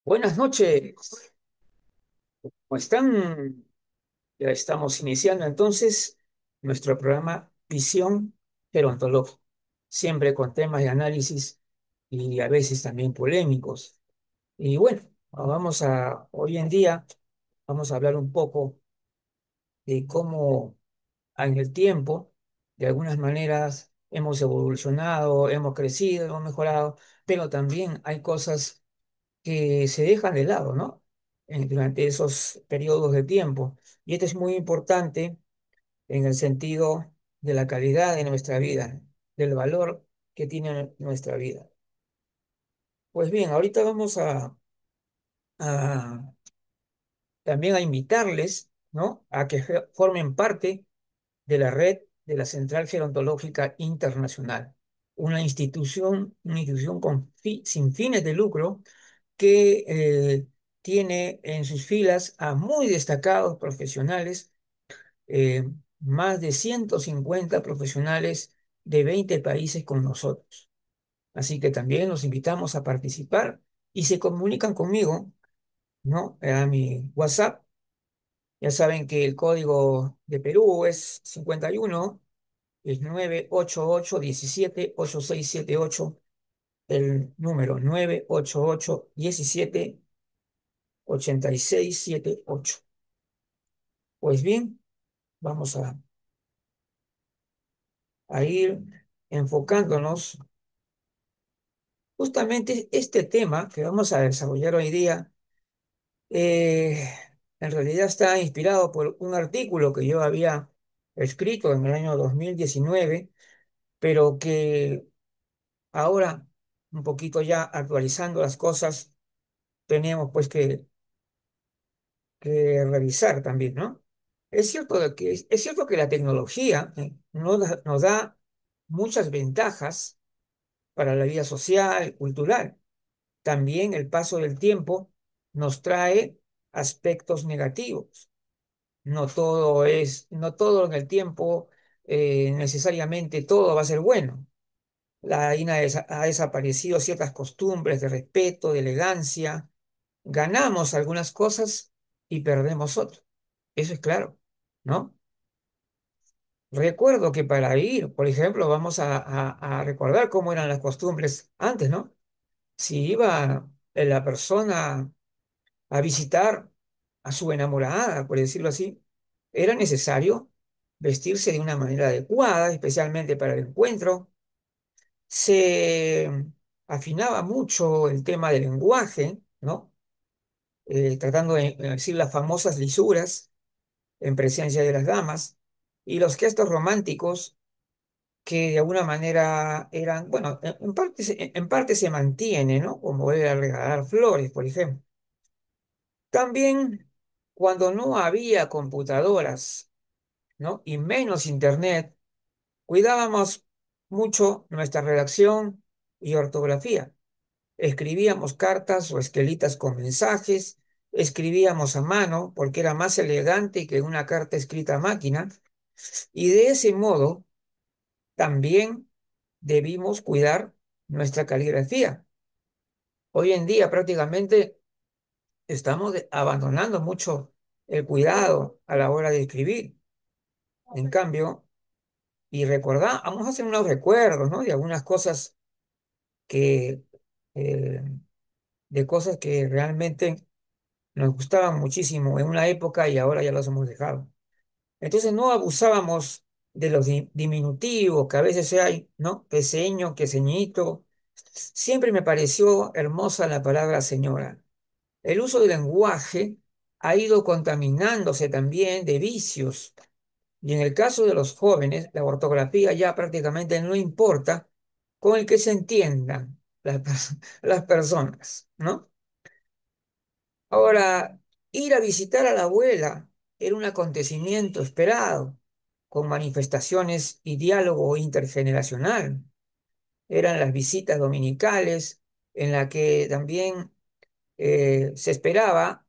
Buenas noches, ¿cómo están? Ya estamos iniciando entonces nuestro programa Visión Gerontológica, siempre con temas de análisis y a veces también polémicos. Y bueno, hoy en día vamos a hablar un poco de cómo en el tiempo, de algunas maneras, hemos evolucionado, hemos crecido, hemos mejorado, pero también hay cosas que se dejan de lado, ¿no? Durante esos periodos de tiempo. Y esto es muy importante en el sentido de la calidad de nuestra vida, del valor que tiene nuestra vida. Pues bien, ahorita a- también a invitarles, ¿no? A que formen parte de la red de la Central Gerontológica Internacional, una institución sin fines de lucro que tiene en sus filas a muy destacados profesionales, eh, más de 150 profesionales de 20 países con nosotros. Así que también los invitamos a participar y se comunican conmigo, ¿no? A mi WhatsApp. Ya saben que el código de Perú es 51, es 988 17 8678, el número 988 17 8678. Pues bien, vamos a ir enfocándonos justamente este tema que vamos a desarrollar hoy día. eh, en realidad está inspirado por un artículo que yo había escrito en el año 2019, pero que ahora, un poquito ya actualizando las cosas, tenemos pues que revisar también, ¿no? Es cierto que la tecnología nos da muchas ventajas para la vida social, cultural. También el paso del tiempo nos trae aspectos negativos. No todo en el tiempo, necesariamente todo va a ser bueno. Ha desaparecido ciertas costumbres de respeto, de elegancia. Ganamos algunas cosas y perdemos otras. Eso es claro, ¿no? Recuerdo que para ir, por ejemplo, vamos a recordar cómo eran las costumbres antes, ¿no? Si iba la persona a visitar a su enamorada, por decirlo así, era necesario vestirse de una manera adecuada, especialmente para el encuentro. Se afinaba mucho el tema del lenguaje, ¿no? Tratando de decir las famosas lisuras en presencia de las damas y los gestos románticos que de alguna manera eran, bueno, en parte se mantiene, ¿no? Como era regalar flores, por ejemplo. También cuando no había computadoras, ¿no? Y menos internet, cuidábamos mucho nuestra redacción y ortografía. Escribíamos cartas o esquelitas con mensajes, escribíamos a mano porque era más elegante que una carta escrita a máquina, y de ese modo también debimos cuidar nuestra caligrafía. Hoy en día prácticamente estamos abandonando mucho el cuidado a la hora de escribir. En cambio, vamos a hacer unos recuerdos, ¿no? De algunas cosas que, eh, de cosas que realmente nos gustaban muchísimo en una época y ahora ya las hemos dejado. Entonces no abusábamos de los diminutivos que a veces hay, ¿no? Que seño, que ceñito. Siempre me pareció hermosa la palabra señora. El uso del lenguaje ha ido contaminándose también de vicios. Y en el caso de los jóvenes, la ortografía ya prácticamente no importa con el que se entiendan las personas, ¿no? Ahora, ir a visitar a la abuela era un acontecimiento esperado, con manifestaciones y diálogo intergeneracional. Eran las visitas dominicales en la que también se esperaba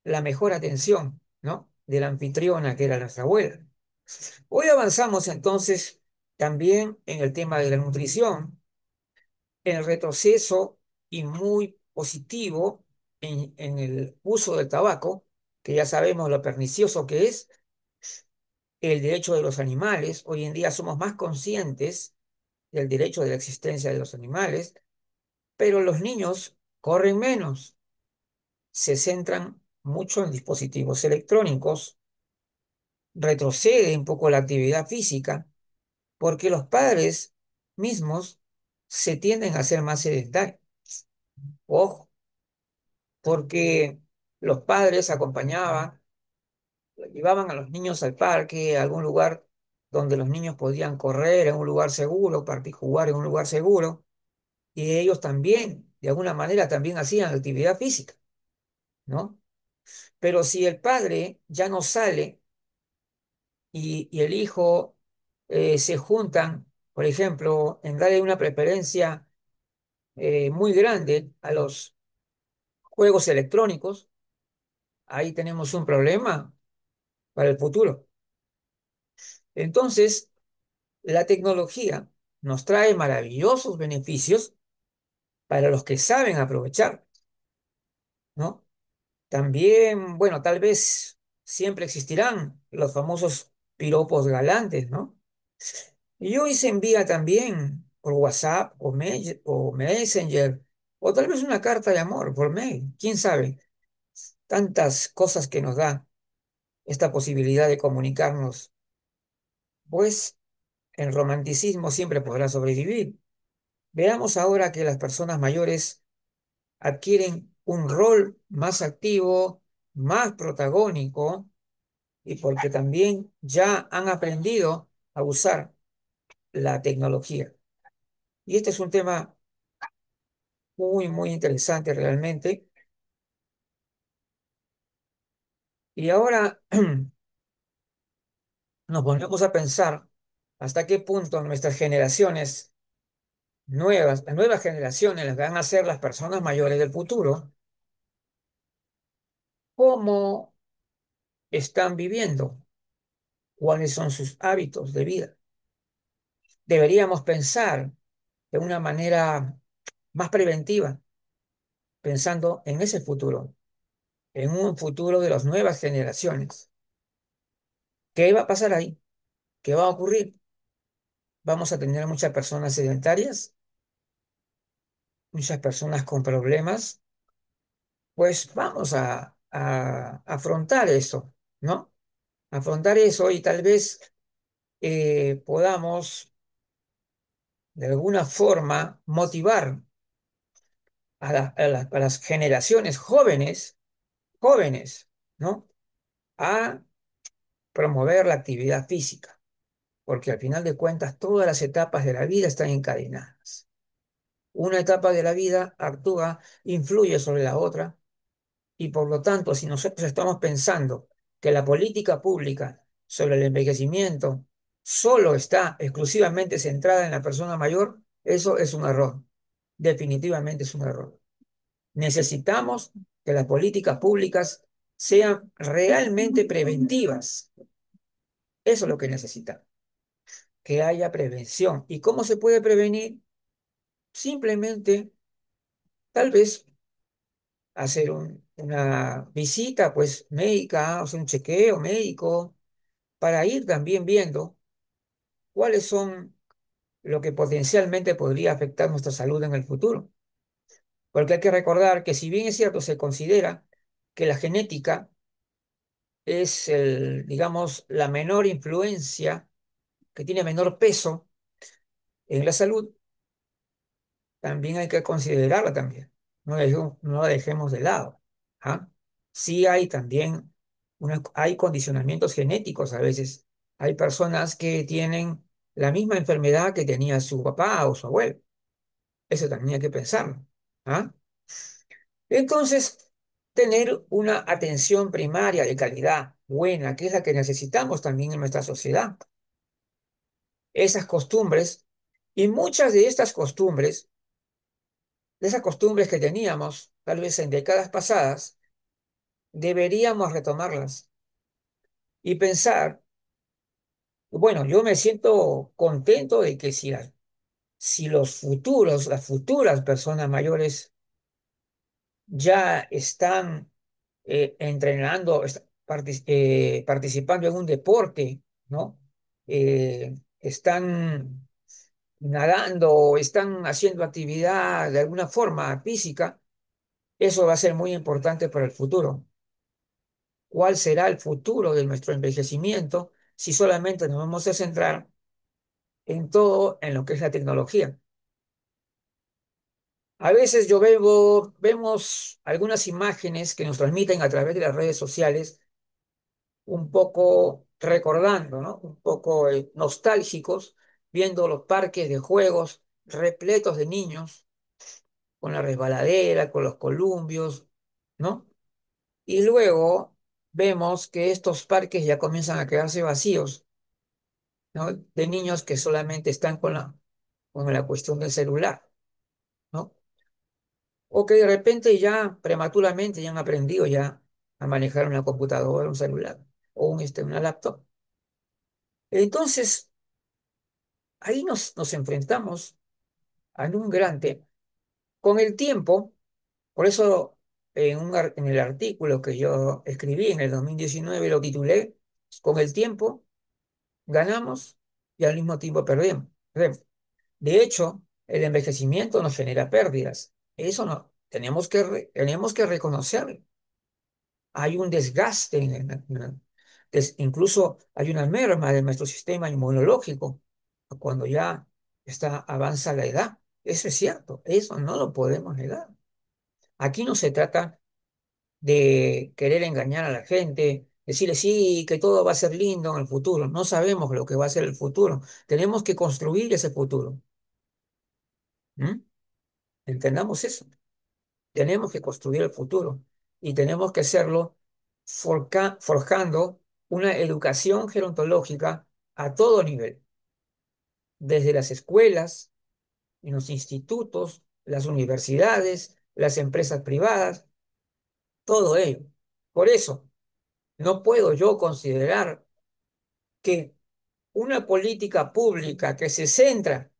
la mejor atención, ¿no? De la anfitriona que era nuestra abuela. Hoy avanzamos entonces también en el tema de la nutrición, en el retroceso y muy positivo. en el uso del tabaco, que ya sabemos lo pernicioso que es, el derecho de los animales. Hoy en día somos más conscientes del derecho de la existencia de los animales, pero los niños corren menos, se centran mucho en dispositivos electrónicos, retrocede un poco la actividad física, porque los padres mismos se tienden a ser más sedentarios. Ojo, porque los padres acompañaban, llevaban a los niños al parque, a algún lugar donde los niños podían correr, en un lugar seguro, jugar en un lugar seguro, y ellos también, de alguna manera, también hacían actividad física, ¿no? Pero si el padre ya no sale y el hijo se juntan, por ejemplo, en darle una preferencia muy grande a los juegos electrónicos, ahí tenemos un problema para el futuro. Entonces, la tecnología nos trae maravillosos beneficios para los que saben aprovechar, ¿no? También, bueno, tal vez siempre existirán los famosos piropos galantes, ¿no? Y hoy se envía también por WhatsApp o Messenger, o tal vez una carta de amor por mail, quién sabe. Tantas cosas que nos da esta posibilidad de comunicarnos, pues el romanticismo siempre podrá sobrevivir. Veamos ahora que las personas mayores adquieren un rol más activo, más protagónico, y porque también ya han aprendido a usar la tecnología. Y este es un tema muy, muy interesante realmente. Y ahora nos ponemos a pensar hasta qué punto nuestras generaciones nuevas, las nuevas generaciones, las que van a ser las personas mayores del futuro, cómo están viviendo, cuáles son sus hábitos de vida. Deberíamos pensar de una manera más preventiva, pensando en ese futuro, en un futuro de las nuevas generaciones. ¿Qué va a pasar ahí? ¿Qué va a ocurrir? ¿Vamos a tener muchas personas sedentarias? ¿Muchas personas con problemas? Pues vamos a afrontar eso, ¿no? Afrontar eso y tal vez podamos de alguna forma motivar a las generaciones jóvenes, ¿no? A promover la actividad física, porque al final de cuentas todas las etapas de la vida están encadenadas. Una etapa de la vida actúa, influye sobre la otra, y por lo tanto, si nosotros estamos pensando que la política pública sobre el envejecimiento solo está exclusivamente centrada en la persona mayor, eso es un error. Definitivamente es un error. Necesitamos que las políticas públicas sean realmente preventivas. Eso es lo que necesitamos, que haya prevención. ¿Y cómo se puede prevenir? Simplemente, tal vez, hacer una visita, pues, médica, o sea, un chequeo médico, para ir también viendo cuáles son lo que potencialmente podría afectar nuestra salud en el futuro. Porque hay que recordar que si bien es cierto, se considera que la genética es digamos, la menor influencia, que tiene menor peso en la salud, también hay que considerarla también. No la dejemos de lado. ¿Ah? Sí hay también hay condicionamientos genéticos a veces. Hay personas que tienen la misma enfermedad que tenía su papá o su abuelo. Eso también hay que pensarlo. ¿Ah? Entonces, tener una atención primaria de calidad buena, que es la que necesitamos también en nuestra sociedad. Esas costumbres y muchas de esas costumbres que teníamos, tal vez en décadas pasadas, deberíamos retomarlas y pensar, bueno, yo me siento contento de que si las futuras personas mayores ya están entrenando, participando en un deporte, ¿no? Están nadando, están haciendo actividad de alguna forma física, eso va a ser muy importante para el futuro. ¿Cuál será el futuro de nuestro envejecimiento si solamente nos vamos a centrar en todo en lo que es la tecnología? A veces vemos algunas imágenes que nos transmiten a través de las redes sociales, un poco recordando, ¿no? Un poco nostálgicos, viendo los parques de juegos repletos de niños, con la resbaladera, con los columpios, ¿no? Y luego vemos que estos parques ya comienzan a quedarse vacíos, ¿no? De niños que solamente están con la cuestión del celular, ¿no? O que de repente ya prematuramente ya han aprendido ya a manejar una computadora, un celular o una laptop. Entonces, ahí nos enfrentamos a un gran tema. Con el tiempo, por eso en el artículo que yo escribí en el 2019 lo titulé, con el tiempo ganamos y al mismo tiempo perdemos. De hecho, el envejecimiento nos genera pérdidas. Eso no, tenemos que reconocerlo. Hay un desgaste, incluso hay una merma de nuestro sistema inmunológico cuando ya avanza la edad. Eso es cierto, eso no lo podemos negar. Aquí no se trata de querer engañar a la gente, decirle sí, que todo va a ser lindo en el futuro. No sabemos lo que va a ser el futuro. Tenemos que construir ese futuro. ¿M? Entendamos eso. Tenemos que construir el futuro y tenemos que hacerlo forjando una educación gerontológica a todo nivel, desde las escuelas, en los institutos, las universidades, las empresas privadas, todo ello. Por eso, no puedo yo considerar que una política pública que se centra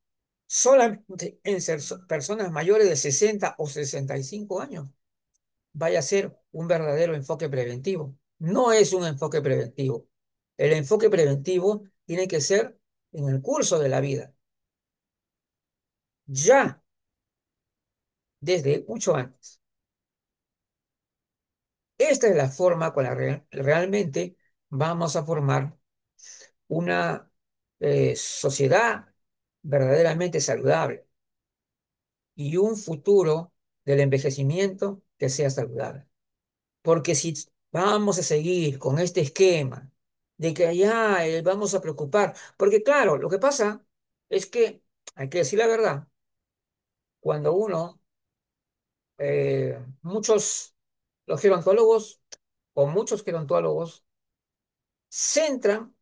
solamente en personas mayores de 60 o 65 años vaya a ser un verdadero enfoque preventivo. No es un enfoque preventivo. El enfoque preventivo tiene que ser en el curso de la vida, ya desde mucho antes. Esta es la forma con la que realmente vamos a formar una sociedad verdaderamente saludable y un futuro del envejecimiento que sea saludable. Porque si vamos a seguir con este esquema de que allá vamos a preocupar, porque claro, lo que pasa es que, hay que decir la verdad, cuando muchos, los gerontólogos o muchos gerontólogos centran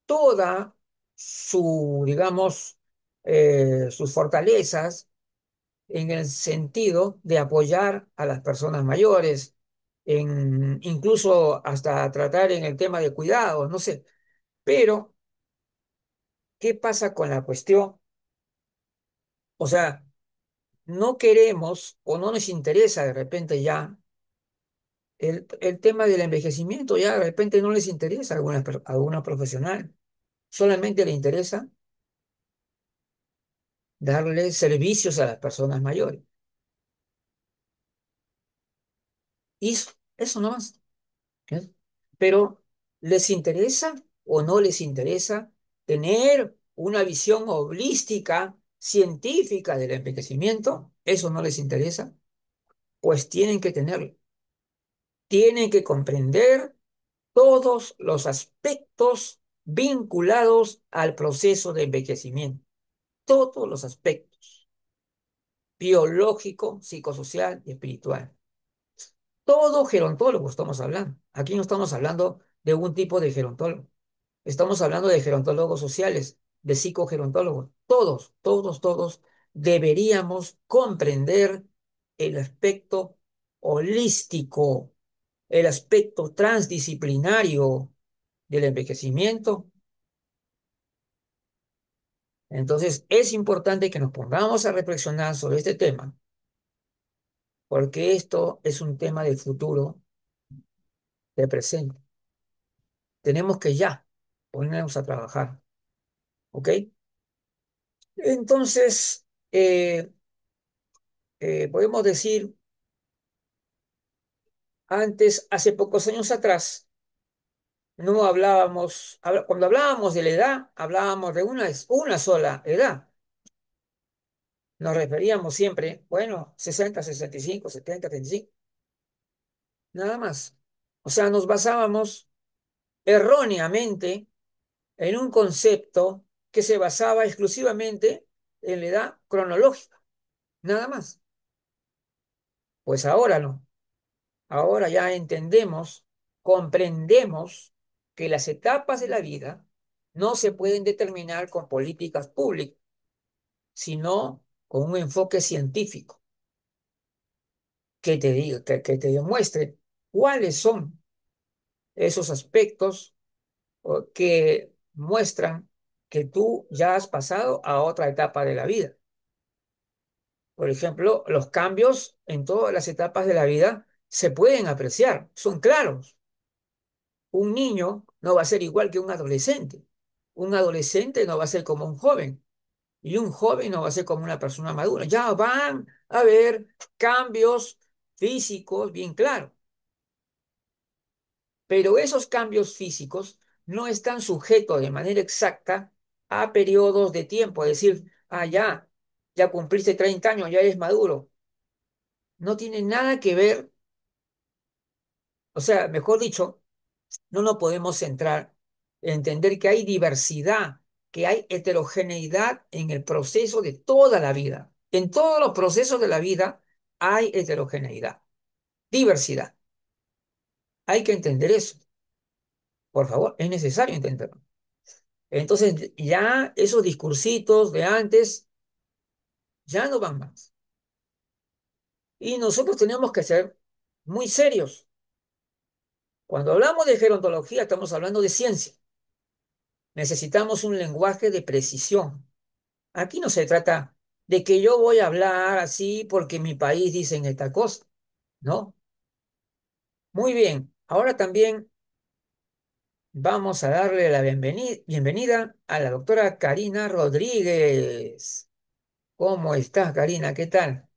toda digamos, sus fortalezas en el sentido de apoyar a las personas mayores, incluso hasta tratar en el tema de cuidados, no sé. Pero, ¿qué pasa con la cuestión? O sea, no queremos o no nos interesa de repente ya el tema del envejecimiento, ya de repente no les interesa a alguna profesional, solamente le interesa darle servicios a las personas mayores. Y eso no más. ¿Eh? Pero ¿les interesa o no les interesa tener una visión holística, científica del envejecimiento? ¿Eso no les interesa? Pues tienen que tenerlo. Tienen que comprender todos los aspectos vinculados al proceso de envejecimiento. Todos los aspectos, biológico, psicosocial y espiritual. Todo gerontólogo estamos hablando. Aquí no estamos hablando de un tipo de gerontólogo. Estamos hablando de gerontólogos sociales, de psicogerontólogos. Todos deberíamos comprender el aspecto holístico, el aspecto transdisciplinario del envejecimiento. Entonces, es importante que nos pongamos a reflexionar sobre este tema porque esto es un tema de futuro, de presente. Tenemos que ya ponernos a trabajar, ¿ok? Entonces, podemos decir, antes, hace pocos años atrás, no hablábamos, cuando hablábamos de la edad, hablábamos de una sola edad. Nos referíamos siempre, bueno, 60, 65, 70, 35, nada más. O sea, nos basábamos erróneamente en un concepto que se basaba exclusivamente en la edad cronológica, nada más. Pues ahora no. Ahora ya entendemos, comprendemos que las etapas de la vida no se pueden determinar con políticas públicas, sino con un enfoque científico que te diga, que te demuestre cuáles son esos aspectos que muestran que tú ya has pasado a otra etapa de la vida. Por ejemplo, los cambios en todas las etapas de la vida se pueden apreciar, son claros. Un niño no va a ser igual que un adolescente. Un adolescente no va a ser como un joven. Y un joven no va a ser como una persona madura. Ya van a haber cambios físicos bien claros. Pero esos cambios físicos no están sujetos de manera exacta a periodos de tiempo. Es decir, ya cumpliste 30 años, ya eres maduro. No tiene nada que ver, o sea, mejor dicho, no nos podemos centrar en entender que hay diversidad, que hay heterogeneidad en el proceso de toda la vida. En todos los procesos de la vida hay heterogeneidad, diversidad. Hay que entender eso. Por favor, es necesario entenderlo. Entonces, ya esos discursitos de antes ya no van más. Y nosotros tenemos que ser muy serios. Cuando hablamos de gerontología, estamos hablando de ciencia. Necesitamos un lenguaje de precisión. Aquí no se trata de que yo voy a hablar así porque mi país dice esta cosa, ¿no? Muy bien, ahora también vamos a darle la bienvenida a la doctora Karina Rodríguez. ¿Cómo estás, Karina? ¿Qué tal?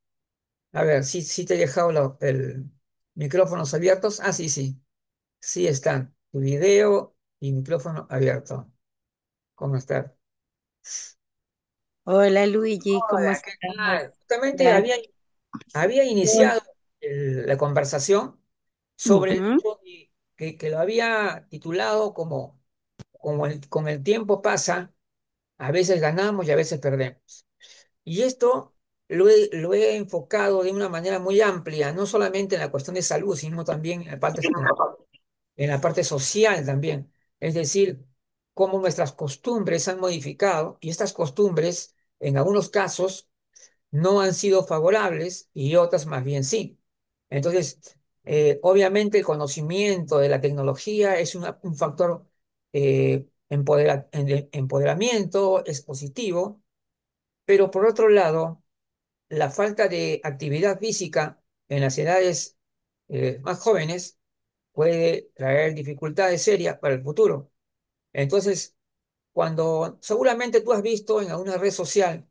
A ver, sí te he dejado el micrófonos abiertos. Ah, sí, sí, sí están. Tu video y micrófono abierto. ¿Cómo estás? Hola Luigi, ¿cómo Hola, ¿qué estás? tal? Justamente Gracias. había iniciado la conversación sobre el Ujú. hecho que lo había titulado como con el tiempo pasa, a veces ganamos y a veces perdemos. Y esto lo he enfocado de una manera muy amplia, no solamente en la cuestión de salud, sino también en la parte social también. Es decir, cómo nuestras costumbres han modificado y estas costumbres, en algunos casos, no han sido favorables y otras más bien sí. Entonces, obviamente el conocimiento de la tecnología es un factor de empoderamiento, es positivo, pero por otro lado, la falta de actividad física en las edades más jóvenes puede traer dificultades serias para el futuro. Entonces, cuando seguramente tú has visto en alguna red social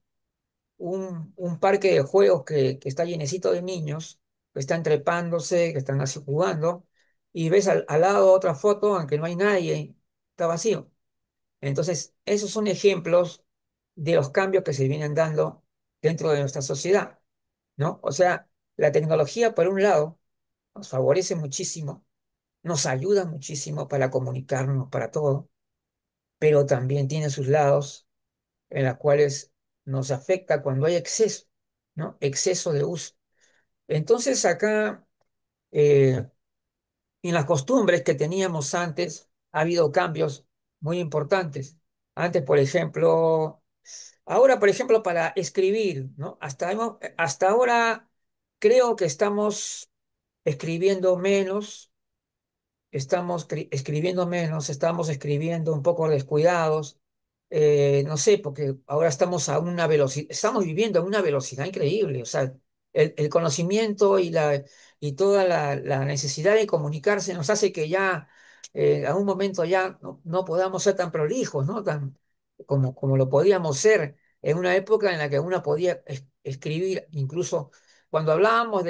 un parque de juegos que está llenecito de niños que están trepándose, que están así jugando, y ves al lado otra foto, aunque no hay nadie, está vacío. Entonces, esos son ejemplos de los cambios que se vienen dando dentro de nuestra sociedad, ¿no? O sea, la tecnología, por un lado, nos favorece muchísimo, nos ayuda muchísimo para comunicarnos, para todo, pero también tiene sus lados en los cuales nos afecta cuando hay exceso, ¿no? Exceso de uso. Entonces acá, eh, en las costumbres que teníamos antes, ha habido cambios muy importantes. Antes, por ejemplo, ahora, por ejemplo, para escribir, ¿no? Hasta ahora creo que estamos escribiendo menos, escribiendo menos, estamos escribiendo un poco descuidados. No sé, porque ahora estamos a una velocidad, estamos viviendo a una velocidad increíble. O sea, el conocimiento y toda la necesidad de comunicarse nos hace que ya a un momento ya no podamos ser tan prolijos, ¿no? Como lo podíamos ser en una época en la que uno podía escribir, incluso cuando hablábamos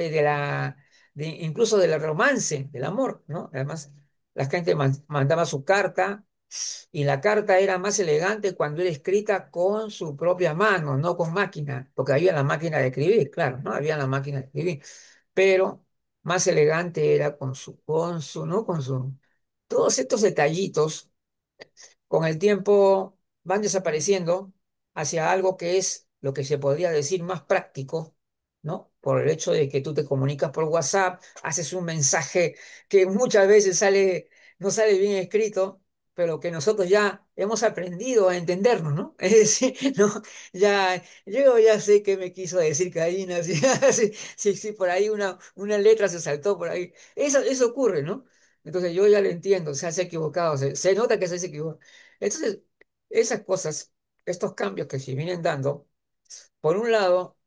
incluso del romance, del amor, ¿no? Además, la gente mandaba su carta y la carta era más elegante cuando era escrita con su propia mano, no con máquina, porque había la máquina de escribir, claro, ¿no? Había la máquina de escribir, pero más elegante era ¿no? Todos estos detallitos con el tiempo van desapareciendo hacia algo que es lo que se podría decir más práctico, ¿no? Por el hecho de que tú te comunicas por WhatsApp, haces un mensaje que muchas veces no sale bien escrito, pero que nosotros ya hemos aprendido a entendernos, ¿no? Es decir, ¿no? Yo ya sé qué me quiso decir Karina, si por ahí una letra se saltó por ahí. Eso ocurre, ¿no? Entonces yo ya lo entiendo, se ha equivocado, se nota que se ha equivocado. Entonces, esas cosas, estos cambios que se vienen dando, por un lado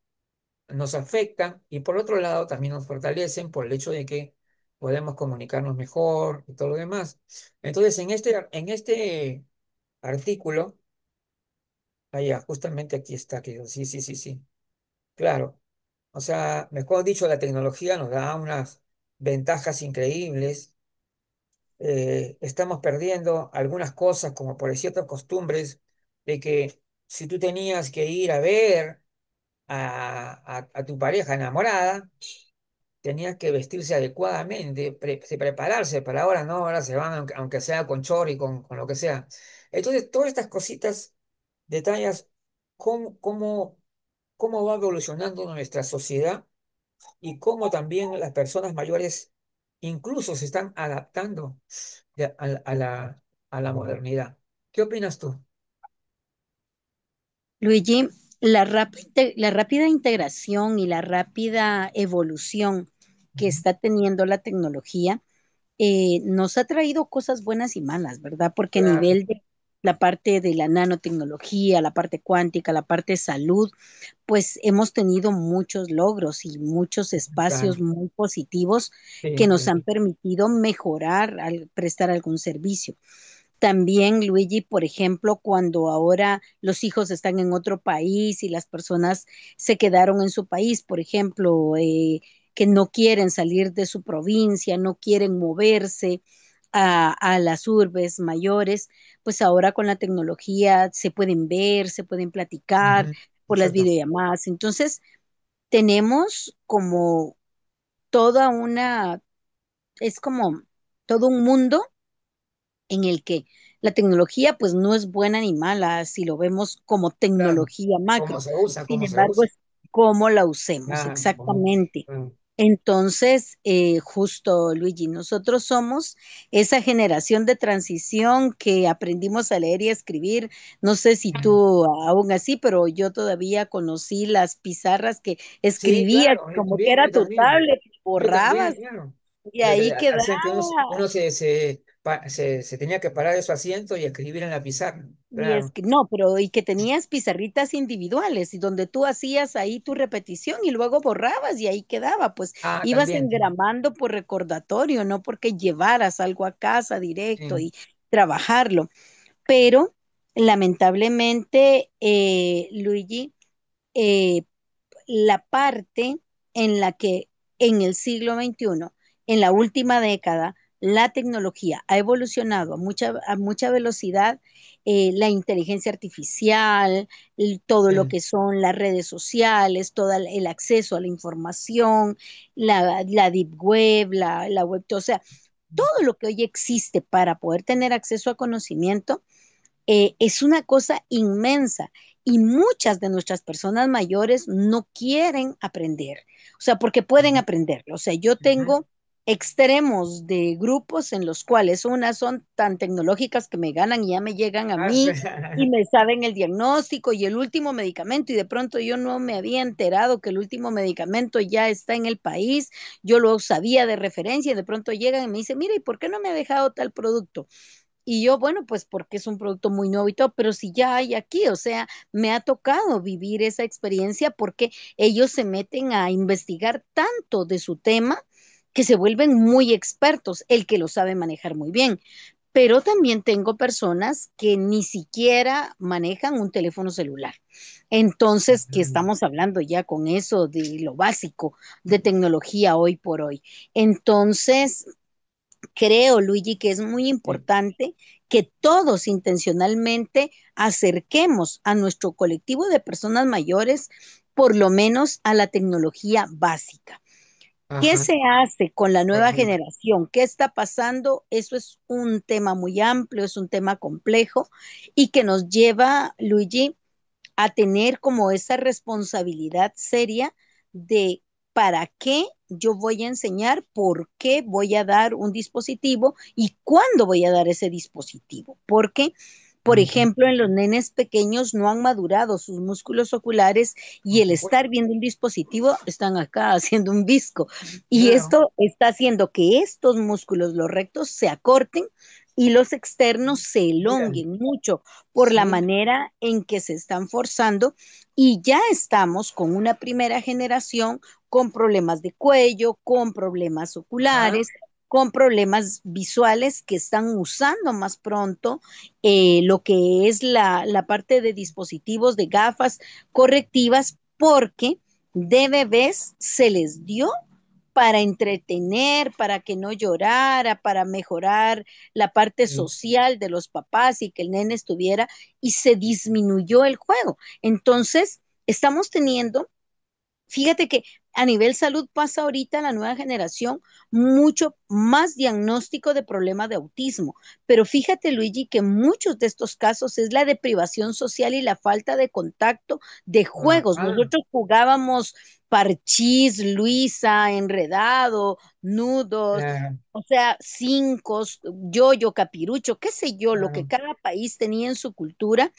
nos afectan y por otro lado también nos fortalecen por el hecho de que podemos comunicarnos mejor y todo lo demás. Entonces, en este artículo, allá, justamente aquí está, que sí, sí, sí, sí, claro. O sea, mejor dicho, la tecnología nos da unas ventajas increíbles. Estamos perdiendo algunas cosas, como por ciertas costumbres, de que si tú tenías que ir a ver a tu pareja enamorada, tenías que vestirse adecuadamente, prepararse para ahora, no, ahora se van, aunque sea con chor y con lo que sea. Entonces, todas estas cositas, detalles, cómo, cómo va evolucionando nuestra sociedad y cómo también las personas mayores incluso se están adaptando a la modernidad. ¿Qué opinas tú? Luigi, la rápida integración y la rápida evolución que Ujú. está teniendo la tecnología nos ha traído cosas buenas y malas, ¿verdad? Porque a Claro, nivel de la parte de la nanotecnología, la parte cuántica, la parte de salud, pues hemos tenido muchos logros y muchos espacios claro, muy positivos que sí, nos sí. han permitido mejorar al prestar algún servicio. También, Luigi, por ejemplo, cuando ahora los hijos están en otro país y las personas se quedaron en su país, por ejemplo, que no quieren salir de su provincia, no quieren moverse a las urbes mayores, pues ahora con la tecnología se pueden ver, se pueden platicar Ujú. por las Exacto. videollamadas. Entonces, tenemos como toda una, es como todo un mundo en el que la tecnología pues no es buena ni mala si lo vemos como Claro. tecnología ¿Cómo macro. se usa? Sin ¿Cómo se embargo, usa? es cómo la usemos Claro, exactamente. claro. Entonces, justo Luigi, nosotros somos esa generación de transición que aprendimos a leer y a escribir. No sé si tú aún así, pero yo todavía conocí las pizarras que Sí, escribías claro, yo como que también, era yo tu también. tablet, Yo también, borrabas claro. y ahí quedaba. Hacían que uno se tenía que parar de su asiento y escribir en la pizarra. Y es Claro. que no, pero y que tenías pizarritas individuales y donde tú hacías ahí tu repetición y luego borrabas y ahí quedaba, pues Ah, ibas también. engramando por recordatorio, no porque llevaras algo a casa directo Sí. y trabajarlo. Pero lamentablemente, Luigi, eh, la parte en la que en el siglo XXI, en la última década, la tecnología ha evolucionado a mucha velocidad, la inteligencia artificial, todo lo Sí. que son las redes sociales, todo el acceso a la información, la deep web, la web, o sea, todo lo que hoy existe para poder tener acceso a conocimiento es una cosa inmensa y muchas de nuestras personas mayores no quieren aprender, o sea, porque pueden aprenderlo. O sea, yo Ujú. tengo extremos de grupos en los cuales unas son tan tecnológicas que me ganan y ya me llegan a Ah, sí. mí y me saben el diagnóstico y el último medicamento y de pronto yo no me había enterado que el último medicamento ya está en el país, yo lo sabía de referencia y de pronto llegan y me dicen, mira, ¿y por qué no me ha dejado tal producto? Y yo, bueno, pues porque es un producto muy nuevo y todo, pero si ya hay aquí, o sea, me ha tocado vivir esa experiencia porque ellos se meten a investigar tanto de su tema que se vuelven muy expertos, el que lo sabe manejar muy bien. Pero también tengo personas que ni siquiera manejan un teléfono celular. Entonces, que Mm, estamos hablando ya con eso de lo básico de tecnología hoy por hoy. Entonces, creo, Luigi, que es muy sí. importante que todos intencionalmente acerquemos a nuestro colectivo de personas mayores, por lo menos a la tecnología básica. ¿Qué Ajá, se hace con la nueva correcto. generación? ¿Qué está pasando? Eso es un tema muy amplio, es un tema complejo y que nos lleva, Luigi, a tener como esa responsabilidad seria de para qué yo voy a enseñar, por qué voy a dar un dispositivo y cuándo voy a dar ese dispositivo. Porque, por Ujú, ejemplo, en los nenes pequeños no han madurado sus músculos oculares y por el supuesto. estar viendo un dispositivo están acá haciendo un visco. Y Claro, esto está haciendo que estos músculos, los rectos, se acorten y los externos se mira, elonguen mucho por la sí, manera en que se están forzando y ya estamos con una primera generación con problemas de cuello, con problemas ajá, oculares, con problemas visuales que están usando más pronto lo que es la parte de dispositivos de gafas correctivas porque de bebés se les dio para entretener, para que no llorara, para mejorar la parte sí, social de los papás y que el nene estuviera y se disminuyó el juego. Entonces, estamos teniendo, fíjate que a nivel salud pasa ahorita la nueva generación mucho más diagnóstico de problemas de autismo, pero fíjate Luigi que muchos de estos casos es la deprivación social y la falta de contacto de juegos. ajá, Nosotros jugábamos parchís, Luisa, enredado, nudos, claro, o sea, cinco, yo, capirucho, qué sé yo, lo que claro, cada país tenía en su cultura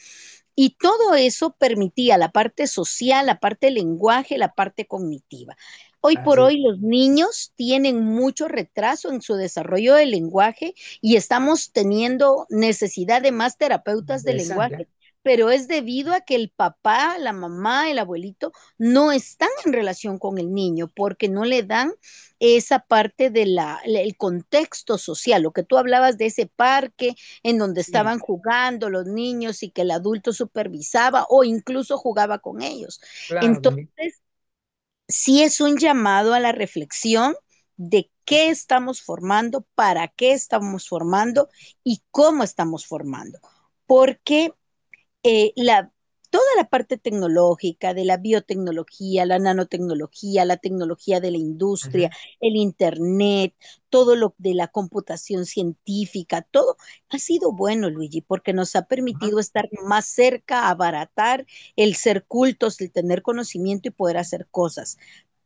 y todo eso permitía la parte social, la parte lenguaje, la parte cognitiva. Hoy por así, hoy los niños tienen mucho retraso en su desarrollo del lenguaje y estamos teniendo necesidad de más terapeutas de interesante, lenguaje, ¿eh? pero es debido a que el papá, la mamá, el abuelito no están en relación con el niño porque no le dan esa parte del contexto social, lo que tú hablabas de ese parque en donde Sí, estaban jugando los niños y que el adulto supervisaba o incluso jugaba con ellos. claro, también. Entonces, sí es un llamado a la reflexión de qué estamos formando, para qué estamos formando y cómo estamos formando. Porque la, toda la parte tecnológica, de la biotecnología, la nanotecnología, la tecnología de la industria, Ujú, el Internet, todo lo de la computación científica, todo ha sido bueno, Luigi, porque nos ha ajá, permitido estar más cerca, abaratar el ser cultos, el tener conocimiento y poder hacer cosas.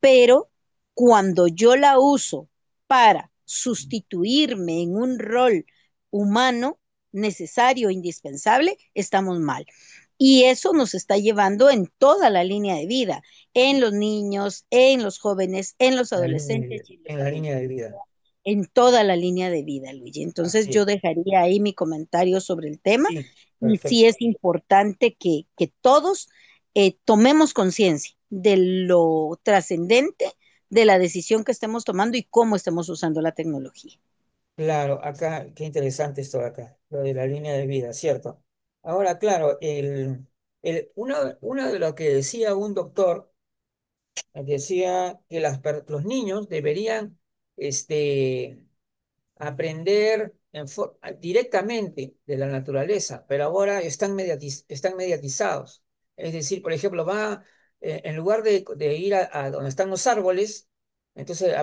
Pero cuando yo la uso para sustituirme en un rol humano, necesario, indispensable, estamos mal. Y eso nos está llevando en toda la línea de vida, en los niños, en los jóvenes, en los la línea de adolescentes vida, y en los en la línea adultos, de vida, en toda la línea de vida, Luigi. Entonces así yo es, dejaría ahí mi comentario sobre el tema sí, y sí perfecto. es importante que todos tomemos conciencia de lo trascendente de la decisión que estemos tomando y cómo estemos usando la tecnología. Claro, acá, qué interesante esto de acá, lo de la línea de vida, ¿cierto? Ahora, claro, una de lo que decía un doctor, decía que los niños deberían, este, aprender directamente de la naturaleza, pero ahora están mediatizados. Es decir, por ejemplo, en lugar de ir a donde están los árboles, entonces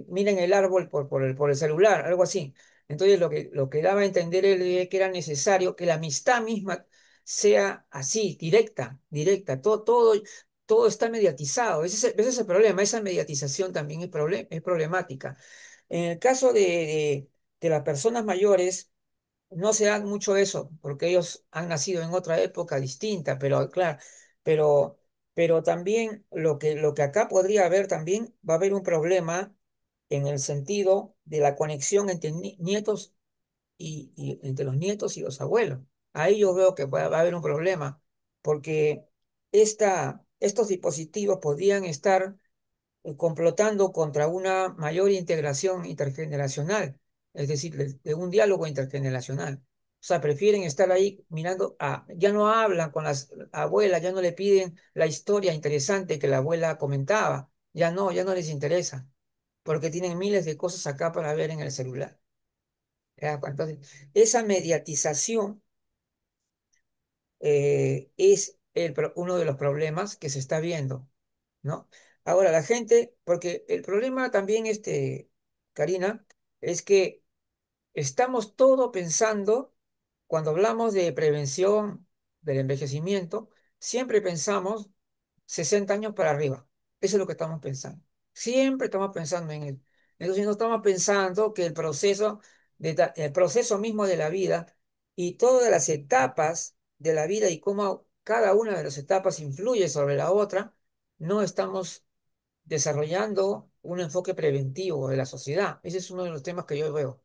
miren el árbol por el celular, algo así. Entonces lo que daba a entender él es que era necesario que la amistad misma sea así, directa, directa, todo está mediatizado. Ese es el problema, esa mediatización también es problemática. En el caso de las personas mayores, no se da mucho eso, porque ellos han nacido en otra época distinta, pero claro, pero, pero también lo que acá podría haber también, va a haber un problema en el sentido de la conexión entre nietos y entre los nietos y los abuelos. Ahí yo veo que va a haber un problema, porque estos dispositivos podrían estar complotando contra una mayor integración intergeneracional, es decir, de un diálogo intergeneracional. O sea, prefieren estar ahí mirando ya no hablan con las abuelas, ya no le piden la historia interesante que la abuela comentaba, ya no les interesa, porque tienen miles de cosas acá para ver en el celular. ¿Ya? Entonces, esa mediatización es uno de los problemas que se está viendo, ¿no? Ahora, la gente, porque el problema también, Karina, es que estamos todo pensando, cuando hablamos de prevención del envejecimiento, siempre pensamos 60 años para arriba. Eso es lo que estamos pensando. Siempre estamos pensando en él. Entonces no estamos pensando que el proceso mismo de la vida y todas las etapas de la vida y cómo cada una de las etapas influye sobre la otra, no estamos desarrollando un enfoque preventivo de la sociedad. Ese es uno de los temas que yo veo.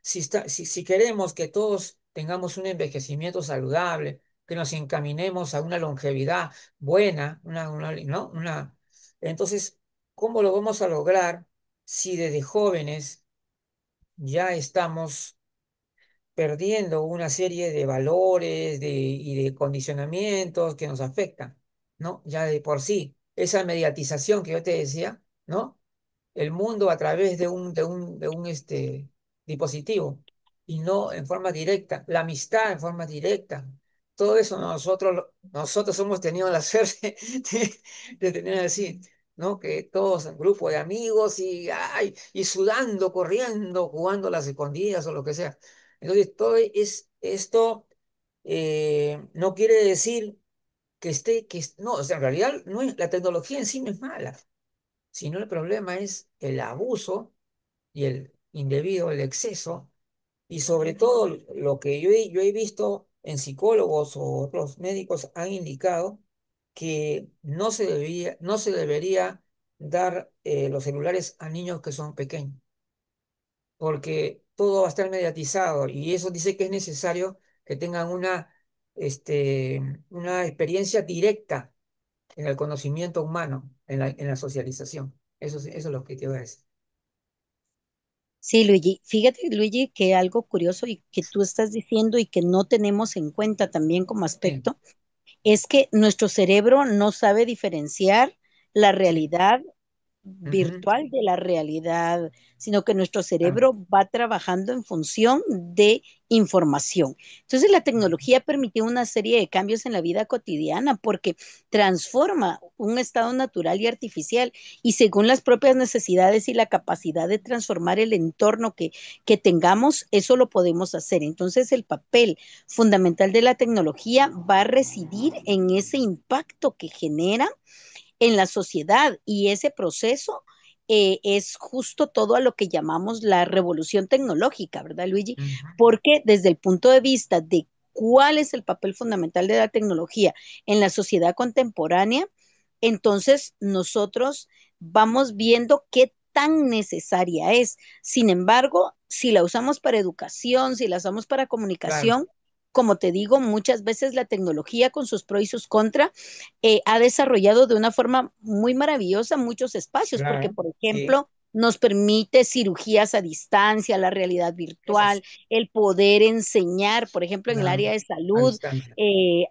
Si queremos que todos tengamos un envejecimiento saludable, que nos encaminemos a una longevidad buena, ¿no? Entonces, ¿cómo lo vamos a lograr si desde jóvenes ya estamos perdiendo una serie de valores y de condicionamientos que nos afectan, ¿no? Ya de por sí, esa mediatización que yo te decía, ¿no? El mundo a través de un dispositivo y no en forma directa, la amistad en forma directa. Todo eso nosotros hemos tenido la suerte de tener así, ¿no? Que todos en grupo de amigos y sudando, corriendo, jugando a las escondidas o lo que sea. Entonces, esto no quiere decir no, o sea, en realidad la tecnología en sí no es mala, sino el problema es el abuso y el indebido, el exceso, y sobre todo lo que yo he visto en psicólogos o otros médicos han indicado que no se debería dar los celulares a niños que son pequeños, porque todo va a estar mediatizado y eso dice que es necesario que tengan una experiencia directa en el conocimiento humano, en la socialización. Eso es lo que te voy a decir. Sí, Luigi, fíjate, Luigi, que algo curioso y que tú estás diciendo y que no tenemos en cuenta también como Sí, aspecto es que nuestro cerebro no sabe diferenciar la sí. realidad Ujú, virtual de la realidad, sino que nuestro claro. cerebro va trabajando en función de información. Entonces, la tecnología permitió una serie de cambios en la vida cotidiana porque transforma un estado natural y artificial y según las propias necesidades y la capacidad de transformar el entorno que tengamos, eso lo podemos hacer. Entonces, el papel fundamental de la tecnología va a residir en ese impacto que genera en la sociedad y ese proceso es justo todo a lo que llamamos la revolución tecnológica, ¿verdad, Luigi? Ujú, Porque desde el punto de vista de cuál es el papel fundamental de la tecnología en la sociedad contemporánea, entonces nosotros vamos viendo qué tan necesaria es. Sin embargo, si la usamos para educación, si la usamos para claro. comunicación, como te digo, muchas veces la tecnología con sus pros y sus contras ha desarrollado de una forma muy maravillosa muchos espacios, porque, Claro, por sí, ejemplo, nos permite cirugías a distancia, la realidad eso virtual, sí, el poder enseñar, por ejemplo, en el claro, área de a salud, distancia.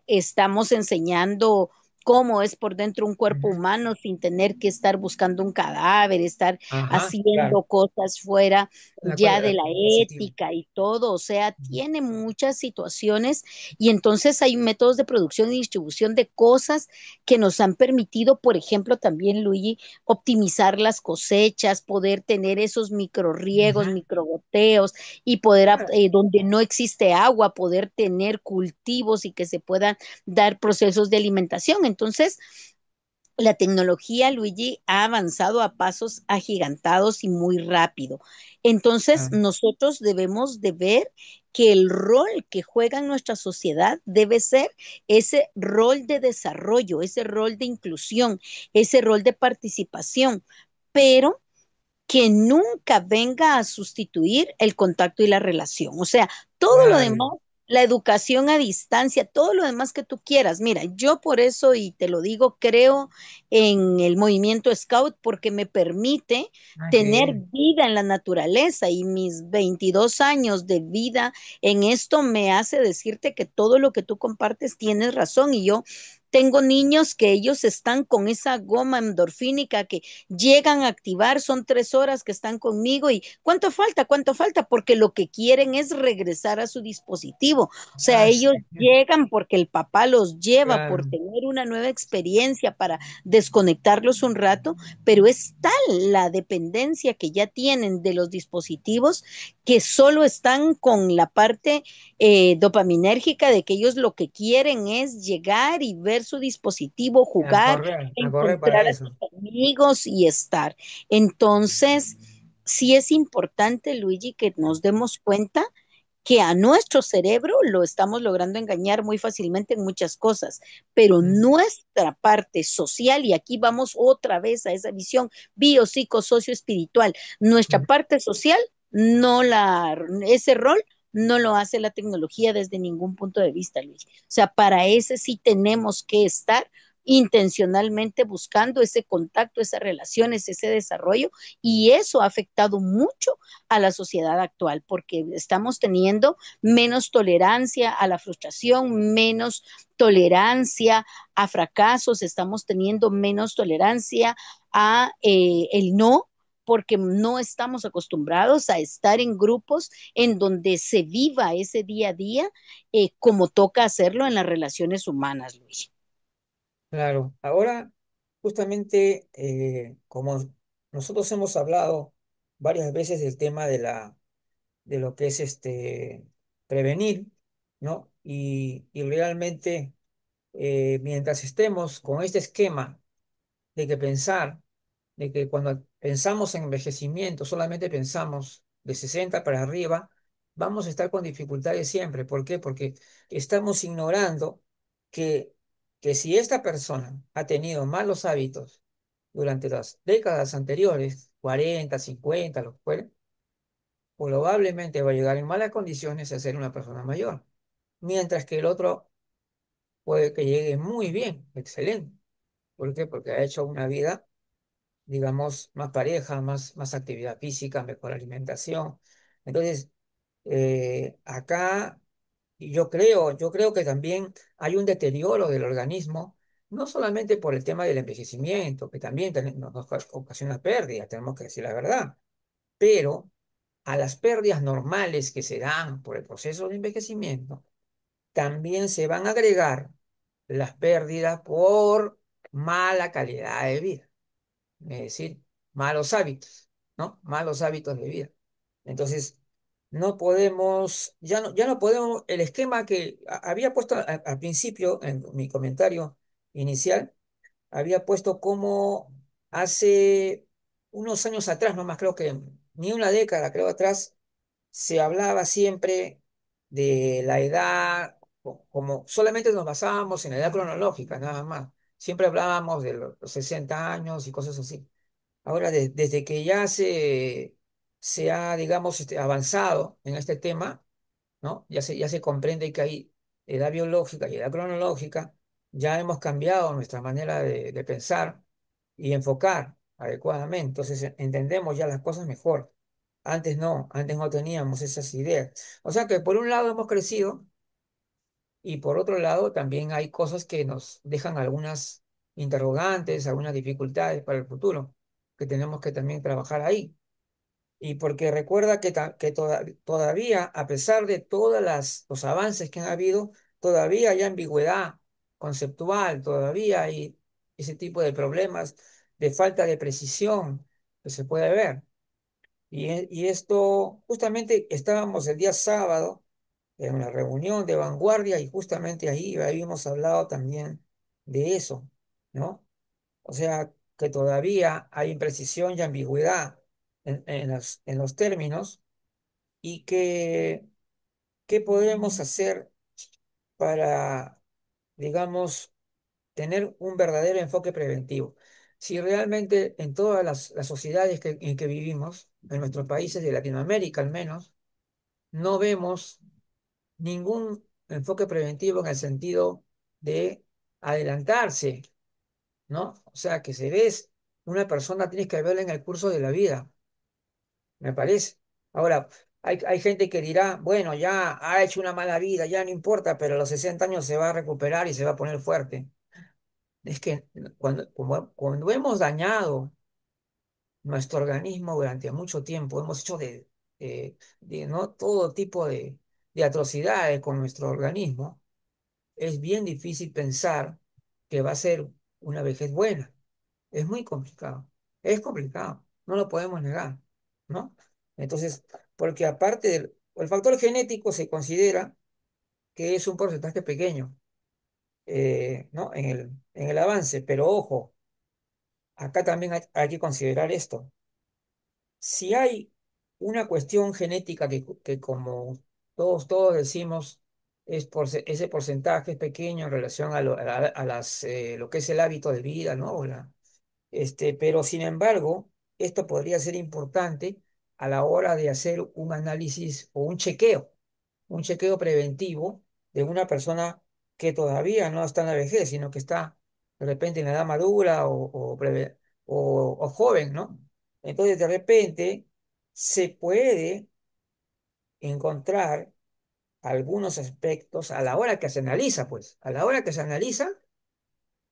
estamos enseñando cómo es por dentro un cuerpo Ujú, humano sin tener que estar buscando un cadáver, estar ajá, claro, haciendo cosas fuera ya de la positivo. ética y todo, o sea, tiene muchas situaciones y entonces hay métodos de producción y distribución de cosas que nos han permitido, por ejemplo, también, Luigi, optimizar las cosechas, poder tener esos microriegos, Ujú, microgoteos y poder, claro, donde no existe agua, poder tener cultivos y que se puedan dar procesos de alimentación. Entonces, la tecnología, Luigi, ha avanzado a pasos agigantados y muy rápido. Entonces, claro. nosotros debemos de ver que el rol que juega en nuestra sociedad debe ser ese rol de desarrollo, ese rol de inclusión, ese rol de participación, pero que nunca venga a sustituir el contacto y la relación. O sea, todo lo Claro, demás, la educación a distancia, todo lo demás que tú quieras. Mira, yo por eso, y te lo digo, creo en el movimiento Scout porque me permite qué tener bien. vida en la naturaleza y mis 22 años de vida en esto me hace decirte que todo lo que tú compartes tienes razón y yo tengo niños que ellos están con esa goma endorfínica que llegan a activar, son 3 horas que están conmigo y ¿cuánto falta? ¿Cuánto falta? Porque lo que quieren es regresar a su dispositivo. O sea, Ah, ellos sí, llegan porque el papá los lleva por claro, tener una nueva experiencia para desconectarlos un rato, pero es tal la dependencia que ya tienen de los dispositivos que solo están con la parte dopaminérgica de que ellos lo que quieren es llegar y ver su dispositivo, jugar, a correr para encontrar a sus eso. amigos y estar. Entonces, sí es importante, Luigi, que nos demos cuenta que a nuestro cerebro lo estamos logrando engañar muy fácilmente en muchas cosas, pero Mm, nuestra parte social, y aquí vamos otra vez a esa visión bio, psico, socio, espiritual, nuestra mm. parte social, ese rol no lo hace la tecnología desde ningún punto de vista, Luis. O sea, para ese sí tenemos que estar intencionalmente buscando ese contacto, esas relaciones, ese desarrollo, y eso ha afectado mucho a la sociedad actual, porque estamos teniendo menos tolerancia a la frustración, menos tolerancia a fracasos, estamos teniendo menos tolerancia a el no, porque no estamos acostumbrados a estar en grupos en donde se viva ese día a día como toca hacerlo en las relaciones humanas, Luis. Claro, ahora justamente como nosotros hemos hablado varias veces del tema de lo que es prevenir, ¿no? Y realmente mientras estemos con este esquema de que pensar, de que cuando pensamos en envejecimiento solamente pensamos de 60 para arriba, vamos a estar con dificultades siempre. ¿Por qué? Porque estamos ignorando que, que si esta persona ha tenido malos hábitos durante las décadas anteriores, 40, 50, lo que fuere, probablemente va a llegar en malas condiciones a ser una persona mayor. Mientras que el otro puede que llegue muy bien, excelente. ¿Por qué? Porque ha hecho una vida, digamos, más pareja, más actividad física, mejor alimentación. Entonces, acá yo creo que también hay un deterioro del organismo, no solamente por el tema del envejecimiento, que también nos ocasiona pérdidas, tenemos que decir la verdad, pero a las pérdidas normales que se dan por el proceso de envejecimiento, también se van a agregar las pérdidas por mala calidad de vida, es decir, malos hábitos, ¿no? Malos hábitos de vida. Entonces, no podemos, ya no podemos, el esquema que había puesto al principio en mi comentario inicial, había puesto como hace unos años atrás, no más creo que ni una década, creo atrás, se hablaba siempre de la edad, como solamente nos basábamos en la edad cronológica, nada más. Siempre hablábamos de los 60 años y cosas así. Ahora, desde que ya se ha, digamos, avanzado en este tema, ¿no? Ya se comprende que hay edad biológica y edad cronológica, ya hemos cambiado nuestra manera de pensar y enfocar adecuadamente. Entonces entendemos ya las cosas mejor. Antes no teníamos esas ideas. O sea que por un lado hemos crecido y por otro lado también hay cosas que nos dejan algunas interrogantes, algunas dificultades para el futuro, que tenemos que también trabajar ahí. Y porque recuerda todavía, a pesar de todos los avances que han habido, todavía hay ambigüedad conceptual, todavía hay ese tipo de problemas de falta de precisión que se puede ver. Y esto, justamente estábamos el día sábado en una reunión de vanguardia y justamente ahí habíamos hablado también de eso, ¿no? O sea, que todavía hay imprecisión y ambigüedad en los términos y que qué podemos hacer para, digamos, tener un verdadero enfoque preventivo. si realmente en todas las sociedades en que vivimos, en nuestros países de Latinoamérica al menos, no vemos ningún enfoque preventivo en el sentido de adelantarse, ¿no? O sea, que se ves una persona, tienes que verla en el curso de la vida, me parece. Ahora, hay gente que dirá, bueno, ya ha hecho una mala vida, ya no importa, pero a los 60 años se va a recuperar y se va a poner fuerte. Es que cuando hemos dañado nuestro organismo durante mucho tiempo, hemos hecho ¿no? todo tipo de atrocidades con nuestro organismo, es bien difícil pensar que va a ser una vejez buena. Es muy complicado. Es complicado. No lo podemos negar, ¿no? Entonces, porque aparte del el factor genético se considera que es un porcentaje pequeño, ¿no? En el avance, pero ojo, acá también hay que considerar esto. Si hay una cuestión genética que como todos decimos, ese porcentaje es pequeño en relación lo que es el hábito de vida, ¿no? Pero sin embargo, esto podría ser importante a la hora de hacer un análisis o un chequeo preventivo de una persona que todavía no está en la vejez, sino que está de repente en la edad madura o joven, ¿no? Entonces, de repente, se puede encontrar algunos aspectos a la hora que se analiza, pues, a la hora que se analiza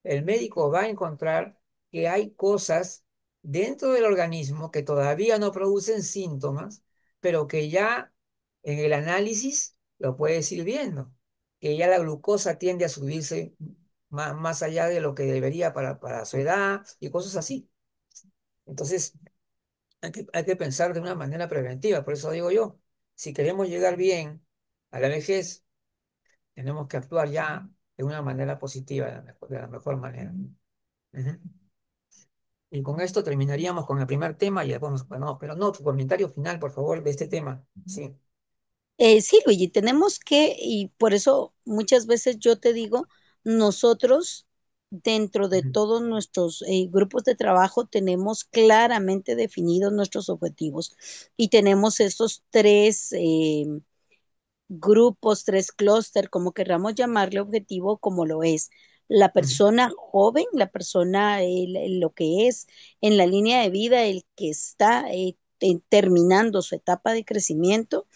el médico va a encontrar que hay cosas dentro del organismo que todavía no producen síntomas, pero que ya en el análisis lo puedes ir viendo, que ya la glucosa tiende a subirse más allá de lo que debería para su edad y cosas así. Entonces, hay que pensar de una manera preventiva, por eso digo yo, si queremos llegar bien a la vejez, tenemos que actuar ya de una manera positiva, de la mejor manera. Ujú. Y con esto terminaríamos con el primer tema y después, bueno, pero no, tu comentario final, por favor, de este tema. Sí. Sí, Luigi, tenemos que, y por eso muchas veces yo te digo, nosotros dentro de Ujú, todos nuestros grupos de trabajo tenemos claramente definidos nuestros objetivos y tenemos estos tres grupos, tres clúster, como querramos llamarle objetivo, como lo es. La ujú, persona joven, la persona, lo que es en la línea de vida, el que está terminando su etapa de crecimiento,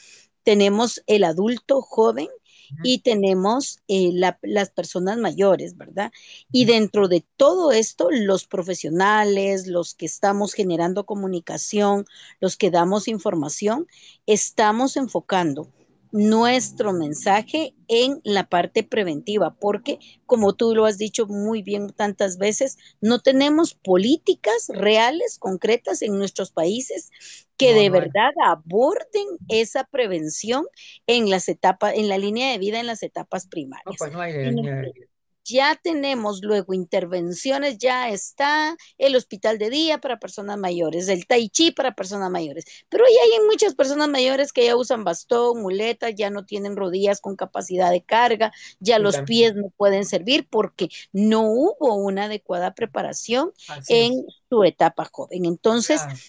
tenemos el adulto joven ujú, y tenemos las personas mayores, ¿verdad? Y ujú. dentro de todo esto, los profesionales, los que estamos generando comunicación, los que damos información, estamos enfocando nuestro mensaje en la parte preventiva, porque como tú lo has dicho muy bien tantas veces, no tenemos políticas reales, concretas en nuestros países que No, de no hay. verdad aborden esa prevención en las etapas, en la línea de vida, en las etapas No, primarias. pues no hay Sino línea que ya tenemos luego intervenciones, ya está el hospital de día para personas mayores, el tai chi para personas mayores, pero ya hay muchas personas mayores que ya usan bastón, muletas, ya no tienen rodillas con capacidad de carga, ya y los también, pies no pueden servir porque no hubo una adecuada preparación así en es. su etapa joven. Entonces, Claro.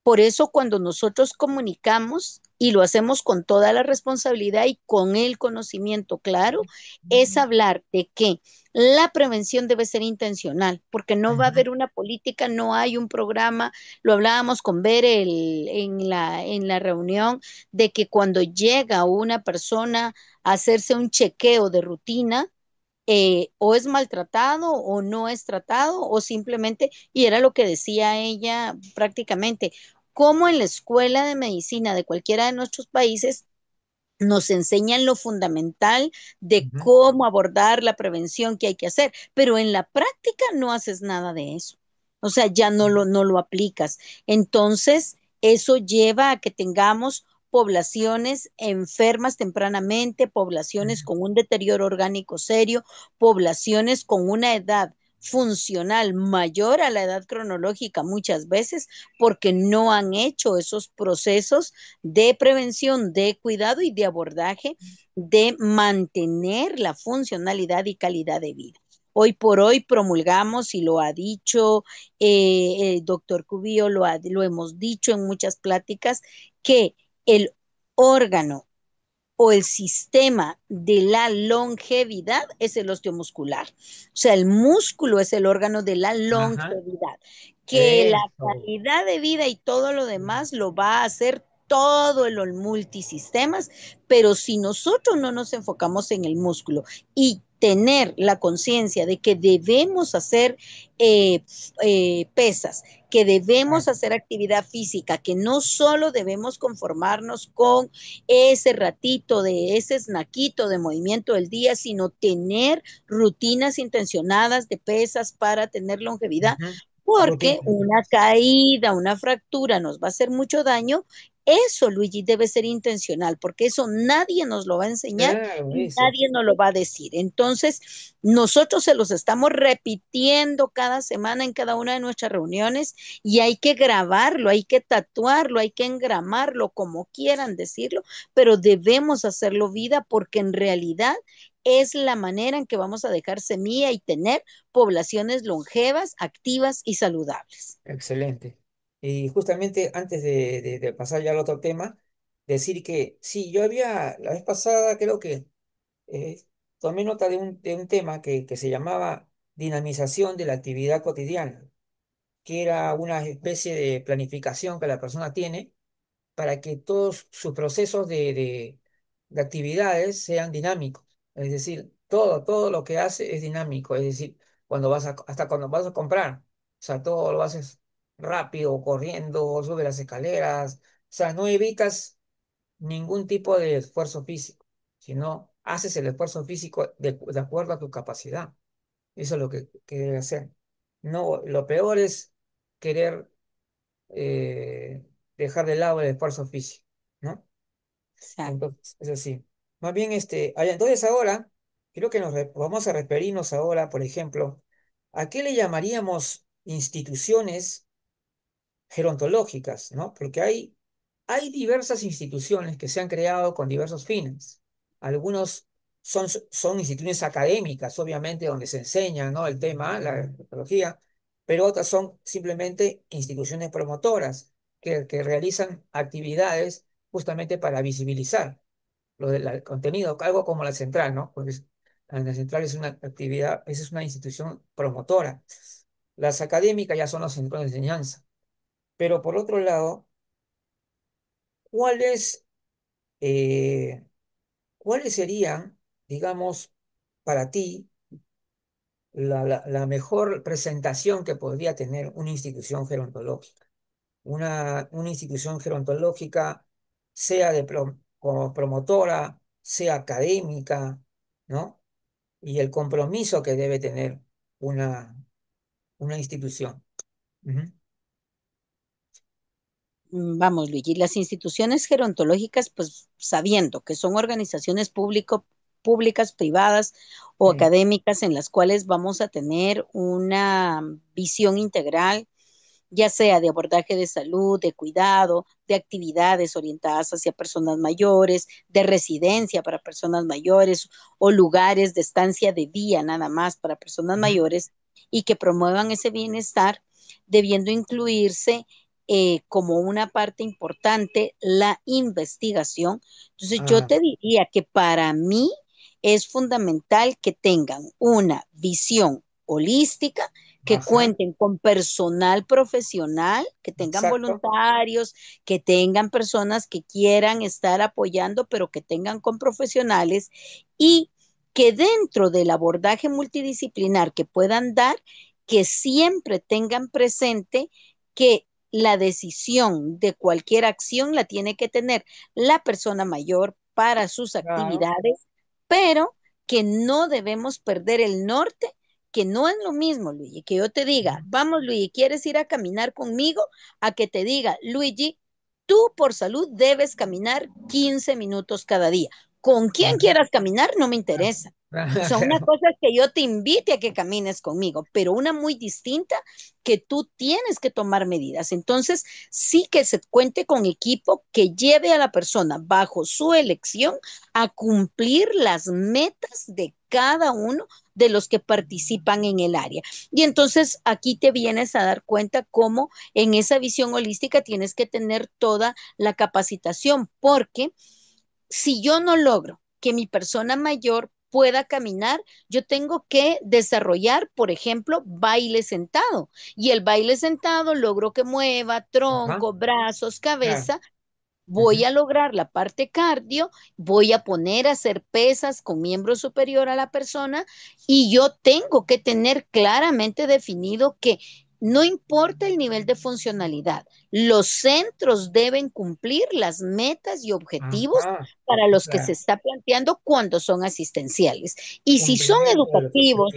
por eso cuando nosotros comunicamos y lo hacemos con toda la responsabilidad y con el conocimiento claro, es hablar de que la prevención debe ser intencional, porque no va a Ujú, haber una política, no hay un programa. Lo hablábamos con Bere en la reunión de que cuando llega una persona a hacerse un chequeo de rutina, o es maltratado o no es tratado o simplemente, y era lo que decía ella prácticamente, como en la escuela de medicina de cualquiera de nuestros países nos enseñan lo fundamental de ujú, cómo abordar la prevención que hay que hacer, pero en la práctica no haces nada de eso. O sea, ya no lo aplicas. Entonces, eso lleva a que tengamos poblaciones enfermas tempranamente, poblaciones ujú. con un deterioro orgánico serio, poblaciones con una edad funcional mayor a la edad cronológica muchas veces porque no han hecho esos procesos de prevención, de cuidado y de abordaje de mantener la funcionalidad y calidad de vida. Hoy por hoy promulgamos y lo ha dicho el doctor Cubillo, lo hemos dicho en muchas pláticas, que el órgano o el sistema de la longevidad es el osteomuscular. O sea, el músculo es el órgano de la Ajá, longevidad, que la eso. calidad de vida y todo lo demás lo va a hacer todo el multisistemas, pero si nosotros no nos enfocamos en el músculo y tener la conciencia de que debemos hacer pesas, que Ah, debemos hacer actividad física, que no solo debemos conformarnos con ese ratito de ese snaquito de movimiento del día, sino tener rutinas intencionadas de pesas para tener longevidad, ujú. porque Rutina. una caída, una fractura nos va a hacer mucho daño. Eso, Luigi, debe ser intencional, porque eso nadie nos lo va a enseñar Claro, y eso. nadie nos lo va a decir. Entonces, nosotros se los estamos repitiendo cada semana en cada una de nuestras reuniones y hay que grabarlo, hay que tatuarlo, hay que engramarlo, como quieran decirlo, pero debemos hacerlo vida porque en realidad es la manera en que vamos a dejar semilla y tener poblaciones longevas, activas y saludables. Excelente. Y justamente antes de pasar ya al otro tema, decir que sí, yo había, la vez pasada creo que eh, tomé nota de un tema que se llamaba dinamización de la actividad cotidiana, que era una especie de planificación que la persona tiene para que todos sus procesos de actividades sean dinámicos. Es decir, todo lo que hace es dinámico. Es decir, hasta cuando vas a comprar, o sea, todo lo haces rápido, corriendo, sube las escaleras, o sea, no evitas ningún tipo de esfuerzo físico, sino haces el esfuerzo físico de acuerdo a tu capacidad. Eso es lo que debe hacer. No, lo peor es querer eh, dejar de lado el esfuerzo físico, ¿no? Exacto. Entonces, es así. Más bien, entonces ahora, creo que vamos a referirnos ahora, por ejemplo, ¿a qué le llamaríamos instituciones gerontológicas, ¿no? Porque hay diversas instituciones que se han creado con diversos fines. Algunos son instituciones académicas, obviamente, donde se enseña, ¿no? El tema, la gerontología, pero otras son simplemente instituciones promotoras que realizan actividades justamente para visibilizar el contenido, algo como la central, ¿no? Pues la central es una actividad, esa es una institución promotora. Las académicas ya son los centros de enseñanza. Pero por otro lado, ¿cuáles, eh, ¿cuáles serían, digamos, para ti, la mejor presentación que podría tener una institución gerontológica? Una institución gerontológica, sea como promotora, sea académica, ¿no? Y el compromiso que debe tener una, una institución. Ujú. Vamos, Luigi, las instituciones gerontológicas, pues sabiendo que son organizaciones públicas, privadas o Sí. académicas en las cuales vamos a tener una visión integral, ya sea de abordaje de salud, de cuidado, de actividades orientadas hacia personas mayores, de residencia para personas mayores o lugares de estancia de día nada más para personas Ujú. mayores y que promuevan ese bienestar, debiendo incluirse como una parte importante la investigación. Entonces, yo Ah, te diría que para mí es fundamental que tengan una visión holística, que ajá, cuenten con personal profesional, que tengan exacto. voluntarios, que tengan personas que quieran estar apoyando, pero que tengan con profesionales y que dentro del abordaje multidisciplinar que puedan dar, que siempre tengan presente que la decisión de cualquier acción la tiene que tener la persona mayor para sus Claro. actividades, pero que no debemos perder el norte, que no es lo mismo, Luigi, que yo te diga, vamos, Luigi, ¿quieres ir a caminar conmigo? A que te diga, Luigi, tú por salud debes caminar 15 minutos cada día. ¿Con quién Ujú. quieras caminar? No me interesa. O sea, una cosa es que yo te invite a que camines conmigo, pero una muy distinta que tú tienes que tomar medidas. Entonces, sí que se cuente con equipo que lleve a la persona bajo su elección a cumplir las metas de cada uno de los que participan en el área. Y entonces aquí te vienes a dar cuenta cómo en esa visión holística tienes que tener toda la capacitación, porque si yo no logro que mi persona mayor pueda caminar, yo tengo que desarrollar, por ejemplo, baile sentado. Y el baile sentado logro que mueva Ajá, tronco, brazos, claro. cabeza. Voy Ujú. a lograr la parte cardio, voy a poner a hacer pesas con miembro superior a la persona y yo tengo que tener claramente definido que no importa el nivel de funcionalidad, los centros deben cumplir las metas y objetivos Ajá, para los que se claro. está planteando cuando son asistenciales. Y Cumplimiento de los objetivos.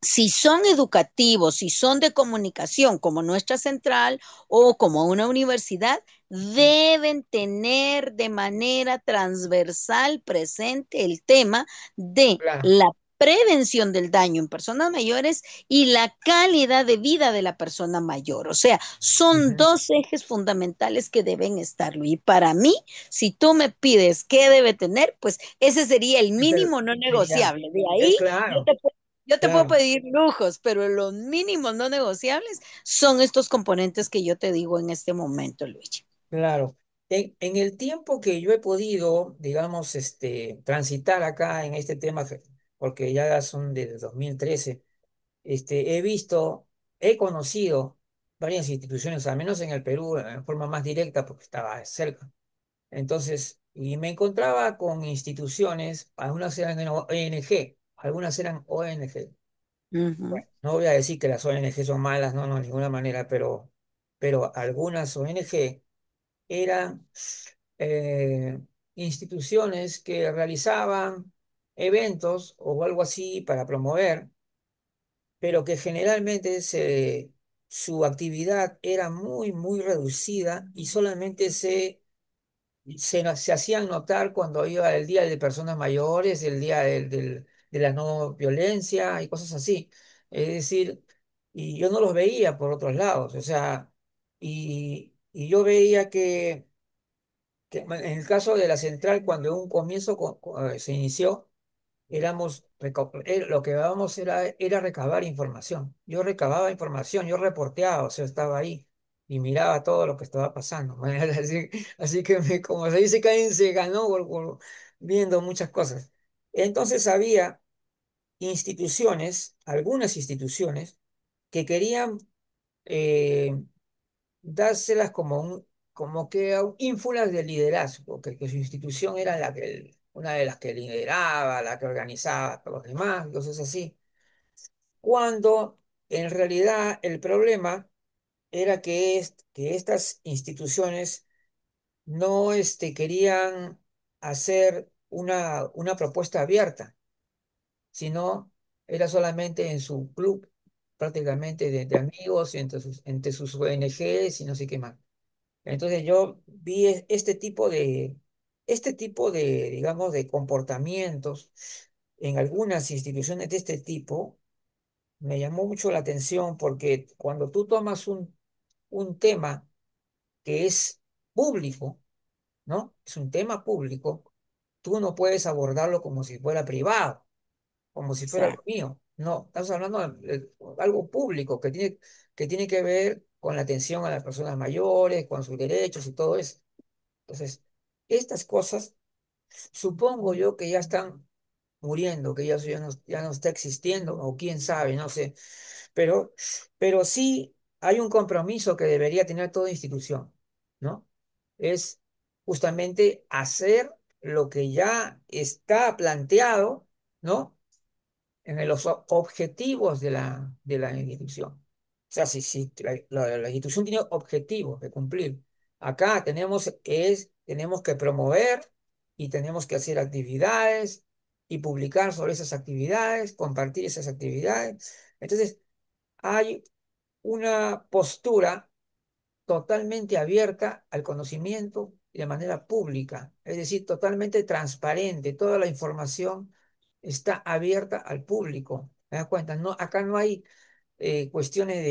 si son educativos, si son de comunicación, como nuestra central o como una universidad, deben tener de manera transversal presente el tema de Claro. la prevención del daño en personas mayores y la calidad de vida de la persona mayor. O sea, son Ujú. dos ejes fundamentales que deben estarlo. Y para mí, si tú me pides qué debe tener, pues ese sería el Es el, mínimo no ya. negociable. De Es ahí yo claro, te yo te puedo claro, pedir lujos, pero los mínimos no negociables son estos componentes que yo te digo en este momento, Luigi. claro. En el tiempo que yo he podido, digamos, transitar acá en este tema, porque ya son del 2013, he visto, he conocido varias instituciones, al menos en el Perú, en forma más directa, porque estaba cerca. Entonces, y me encontraba con instituciones, algunas eran ONG, algunas eran ONG. Ujú, Bueno, no voy a decir que las ONG son malas, no, no, de ninguna manera, pero algunas ONG eran eh, instituciones que realizaban eventos o algo así para promover, pero que generalmente su actividad era muy, muy reducida y solamente se hacían notar cuando iba el Día de Personas Mayores, el Día de la No Violencia y cosas así. Es decir, y yo no los veía por otros lados, o sea, y yo veía que en el caso de la central, cuando en un comienzo se inició, lo que dábamos era recabar información. Yo recababa información, yo reporteaba, o sea, estaba ahí y miraba todo lo que estaba pasando. Así que, como se dice, que se ganó viendo muchas cosas. Entonces había algunas instituciones, que querían eh, dárselas como que ínfulas de liderazgo, que su institución era una de las que lideraba, la que organizaba a los demás, cosas así. Cuando en realidad el problema era que estas instituciones no querían hacer una propuesta abierta, sino era solamente en su club, prácticamente de amigos, entre sus ONGs y no sé qué más. Entonces yo vi este tipo de, digamos, de comportamientos en algunas instituciones de este tipo. Me llamó mucho la atención porque cuando tú tomas un tema que es público, ¿no? Es un tema público, tú no puedes abordarlo como si fuera privado, como si fuera lo exacto. mío. No, estamos hablando de algo público que tiene que ver con la atención a las personas mayores, con sus derechos y todo eso. Entonces, estas cosas supongo yo que ya están muriendo, que ya no está existiendo, o quién sabe, no sé. Pero sí hay un compromiso que debería tener toda institución, ¿no? Es justamente hacer lo que ya está planteado, ¿no? En los objetivos de la institución. O sea, si la institución tiene objetivos de cumplir, acá tenemos que promover y tenemos que hacer actividades y publicar sobre esas actividades, compartir esas actividades. Entonces, hay una postura totalmente abierta al conocimiento y de manera pública, es decir, totalmente transparente, toda la información está abierta al público. ¿Te das cuenta? No, acá no hay cuestiones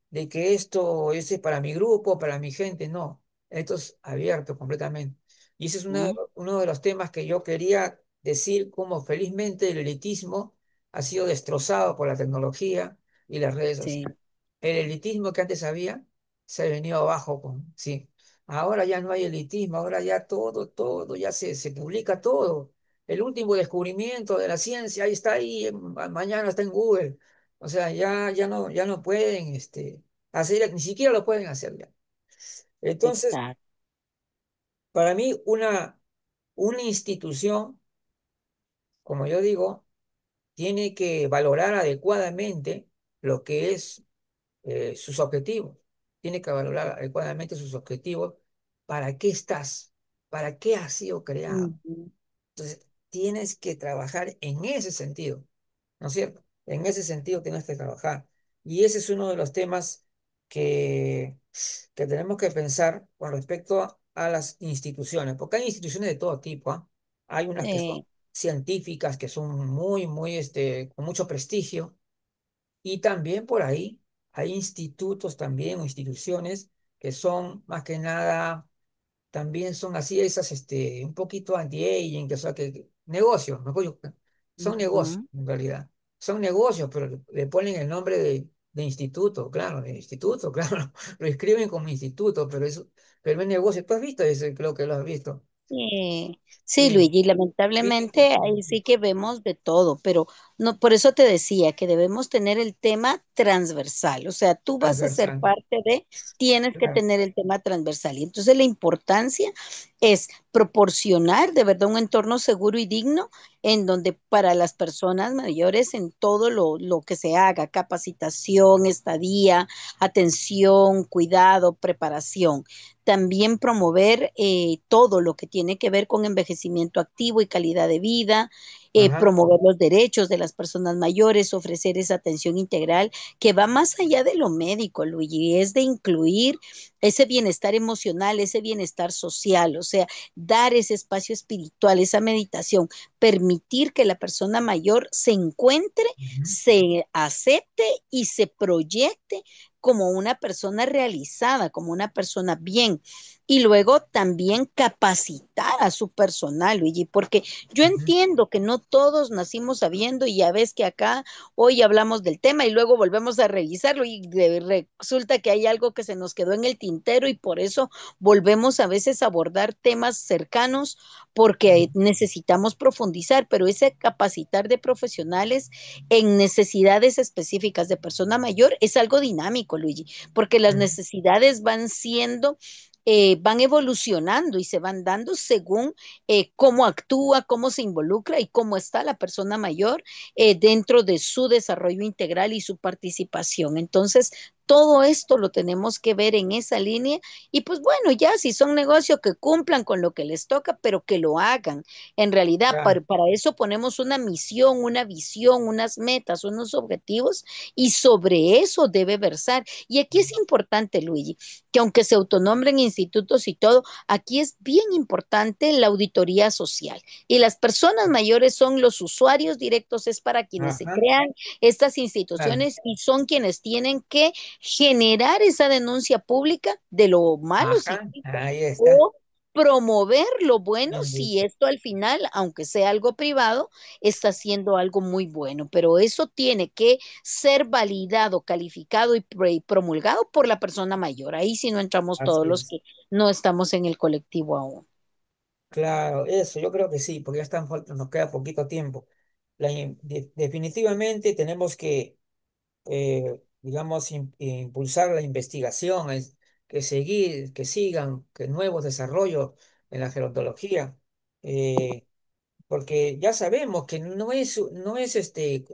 de que esto es para mi grupo, para mi gente, no. Esto es abierto completamente. Y ese es ¿no? uno de los temas que yo quería decir, cómo felizmente el elitismo ha sido destrozado por la tecnología y las redes Sí, sociales. El elitismo que antes había se ha venido abajo sí. Ahora ya no hay elitismo, ahora ya todo, ya se publica todo. El último descubrimiento de la ciencia, ahí está ahí, mañana está en Google. O sea, ya no pueden hacer, ni siquiera lo pueden hacer ya. Entonces, exacto. para mí, una institución, como yo digo, tiene que valorar adecuadamente lo que es sus objetivos. Tiene que valorar adecuadamente sus objetivos. ¿Para qué estás? ¿Para qué has sido creado? Ujú. Entonces, tienes que trabajar en ese sentido, ¿no es cierto? En ese sentido tienes que trabajar. Y ese es uno de los temas que, que tenemos que pensar con respecto a las instituciones, porque hay instituciones de todo tipo, ¿ah? Hay unas que son Sí. científicas, que son muy, con mucho prestigio, y también por ahí hay institutos también o instituciones que son más que nada, también son así esas, un poquito anti-aging, que, o sea, que negocios, mejor son negocios Ujú. en realidad. Son negocios, pero le ponen el nombre de instituto, claro, de instituto, claro. Lo escriben como instituto, pero es negocio. ¿Tú has visto eso? Creo que lo has visto. Sí, sí, Sí, Luigi, sí, lamentablemente ahí sí que vemos de todo, pero no, por eso te decía que debemos tener el tema transversal, o sea, tú vas a ser transversal. parte de, tienes que Claro. tener el tema transversal. Y entonces la importancia es proporcionar de verdad un entorno seguro y digno en donde para las personas mayores en todo lo que se haga, capacitación, estadía, atención, cuidado, preparación también promover todo lo que tiene que ver con envejecimiento activo y calidad de vida, Ajá. promover los derechos de las personas mayores, ofrecer esa atención integral que va más allá de lo médico, Luigi, es de incluir ese bienestar emocional, ese bienestar social, o sea, dar ese espacio espiritual, esa meditación, permitir que la persona mayor se encuentre, Ujú, se acepte y se proyecte como una persona realizada, como una persona bien. Y luego también capacitar a su personal, Luigi, porque yo ujú, entiendo que no todos nacimos sabiendo y ya ves que acá hoy hablamos del tema y luego volvemos a revisarlo y resulta que hay algo que se nos quedó en el tintero y por eso volvemos a veces a abordar temas cercanos porque ujú, necesitamos profundizar, pero ese capacitar de profesionales en necesidades específicas de persona mayor es algo dinámico, Luigi, porque las ujú, necesidades van siendo van evolucionando y se van dando según cómo actúa, cómo se involucra y cómo está la persona mayor dentro de su desarrollo integral y su participación. Entonces, todo esto lo tenemos que ver en esa línea y pues bueno, ya si son negocios que cumplan con lo que les toca, pero que lo hagan. En realidad, claro, para eso ponemos una misión, una visión, unas metas, unos objetivos y sobre eso debe versar. Y aquí es importante, Luigi, que aunque se autonombren institutos y todo, aquí es bien importante la auditoría social. Y las personas mayores son los usuarios directos, es para quienes se ajá, crean estas claro, instituciones y son quienes tienen que generar esa denuncia pública de lo malo si ajá, existe ahí está. o promover lo bueno Bien si dicho. esto al final, aunque sea algo privado, está haciendo algo muy bueno. Pero eso tiene que ser validado, calificado y promulgado por la persona mayor. Ahí sí no entramos todos Así los es. que no estamos en el colectivo aún. Claro, eso, yo creo que sí, porque ya están, nos queda poquito tiempo. Definitivamente tenemos que, digamos, impulsar la investigación, que sigan, que nuevos desarrollos en la gerontología. eh, Porque ya sabemos que no es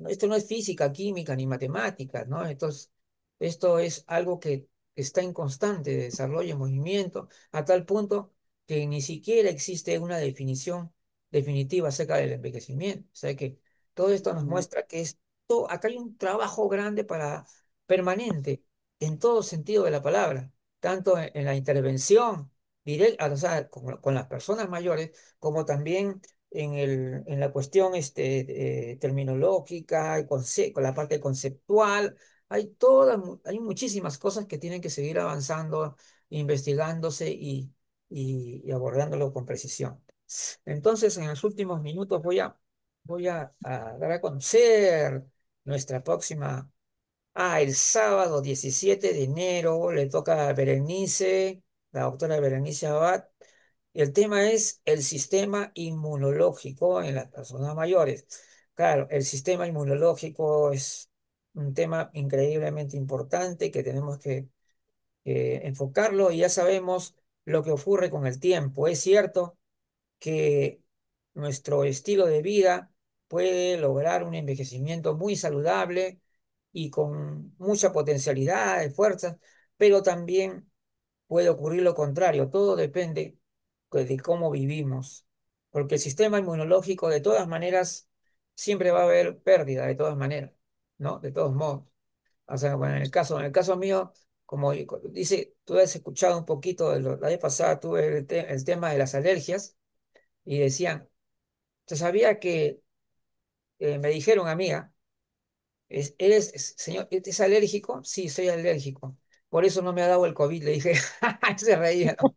esto no es física, química ni matemáticas, ¿no? Entonces, esto es algo que está en constante desarrollo, movimiento, a tal punto que ni siquiera existe una definición definitiva acerca del envejecimiento. O sea que todo esto nos Ujú. muestra que acá hay un trabajo grande permanente, en todo sentido de la palabra, tanto en la intervención directa, o sea, con las personas mayores, como también en la cuestión terminológica, y con la parte conceptual. Hay muchísimas cosas que tienen que seguir avanzando, investigándose y abordándolo con precisión. Entonces, en los últimos minutos voy a dar a conocer nuestra próxima. El sábado 17 de enero le toca a Berenice, la doctora Berenice Abad. El tema es el sistema inmunológico en las personas mayores. Claro, el sistema inmunológico es un tema increíblemente importante que tenemos que enfocarlo y ya sabemos lo que ocurre con el tiempo. Es cierto que nuestro estilo de vida puede lograr un envejecimiento muy saludable y con mucha potencialidad de fuerza, pero también puede ocurrir lo contrario. Todo depende de cómo vivimos, porque el sistema inmunológico de todas maneras siempre va a haber pérdida, de todas maneras, ¿no? De todos modos. O sea, bueno, en el caso mío, como dice, tú has escuchado un poquito la vez pasada tuve el tema de las alergias y decían, ¿usted sabía que me dijeron, amiga, señor, ¿es alérgico? Sí, soy alérgico. Por eso no me ha dado el COVID, le dije. Se reía, ¿no?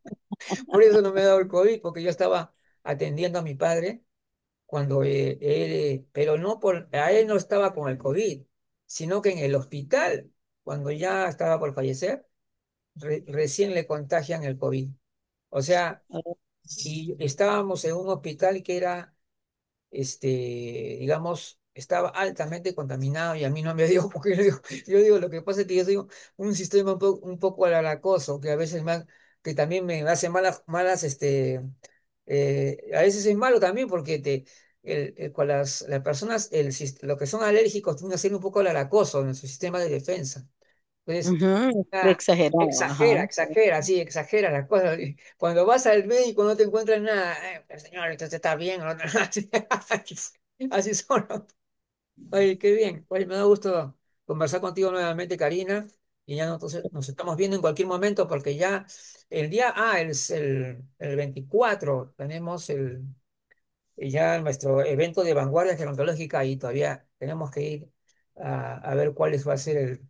Por eso no me ha dado el COVID, porque yo estaba atendiendo a mi padre cuando pero no a él no estaba con el COVID, sino que en el hospital, cuando ya estaba por fallecer, recién le contagian el COVID. O sea, y estábamos en un hospital que era digamos, estaba altamente contaminado y a mí no me dio, porque yo digo, lo que pasa es que yo soy un sistema un poco alaracoso, que a veces que también me hace malas, a veces es malo también porque con las personas, lo que son alérgicos tienden a ser un poco alaracoso en su sistema de defensa. Entonces, Ujú, ah, exagerado, exagera, ajá. exagera, sí, exagera las cosas. Y cuando vas al médico no te encuentras nada. Señor, ¿usted está bien? ¿O no?" Así son, ¿no? Oye, qué bien. Oye, me da gusto conversar contigo nuevamente, Karina. Y ya entonces nos estamos viendo en cualquier momento porque ya es el 24 tenemos ya nuestro evento de vanguardia gerontológica y todavía tenemos que ir a ver cuál va a ser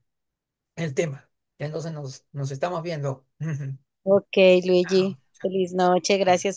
el tema. Ya entonces nos estamos viendo. Ok, Chao. Luigi, feliz noche, gracias.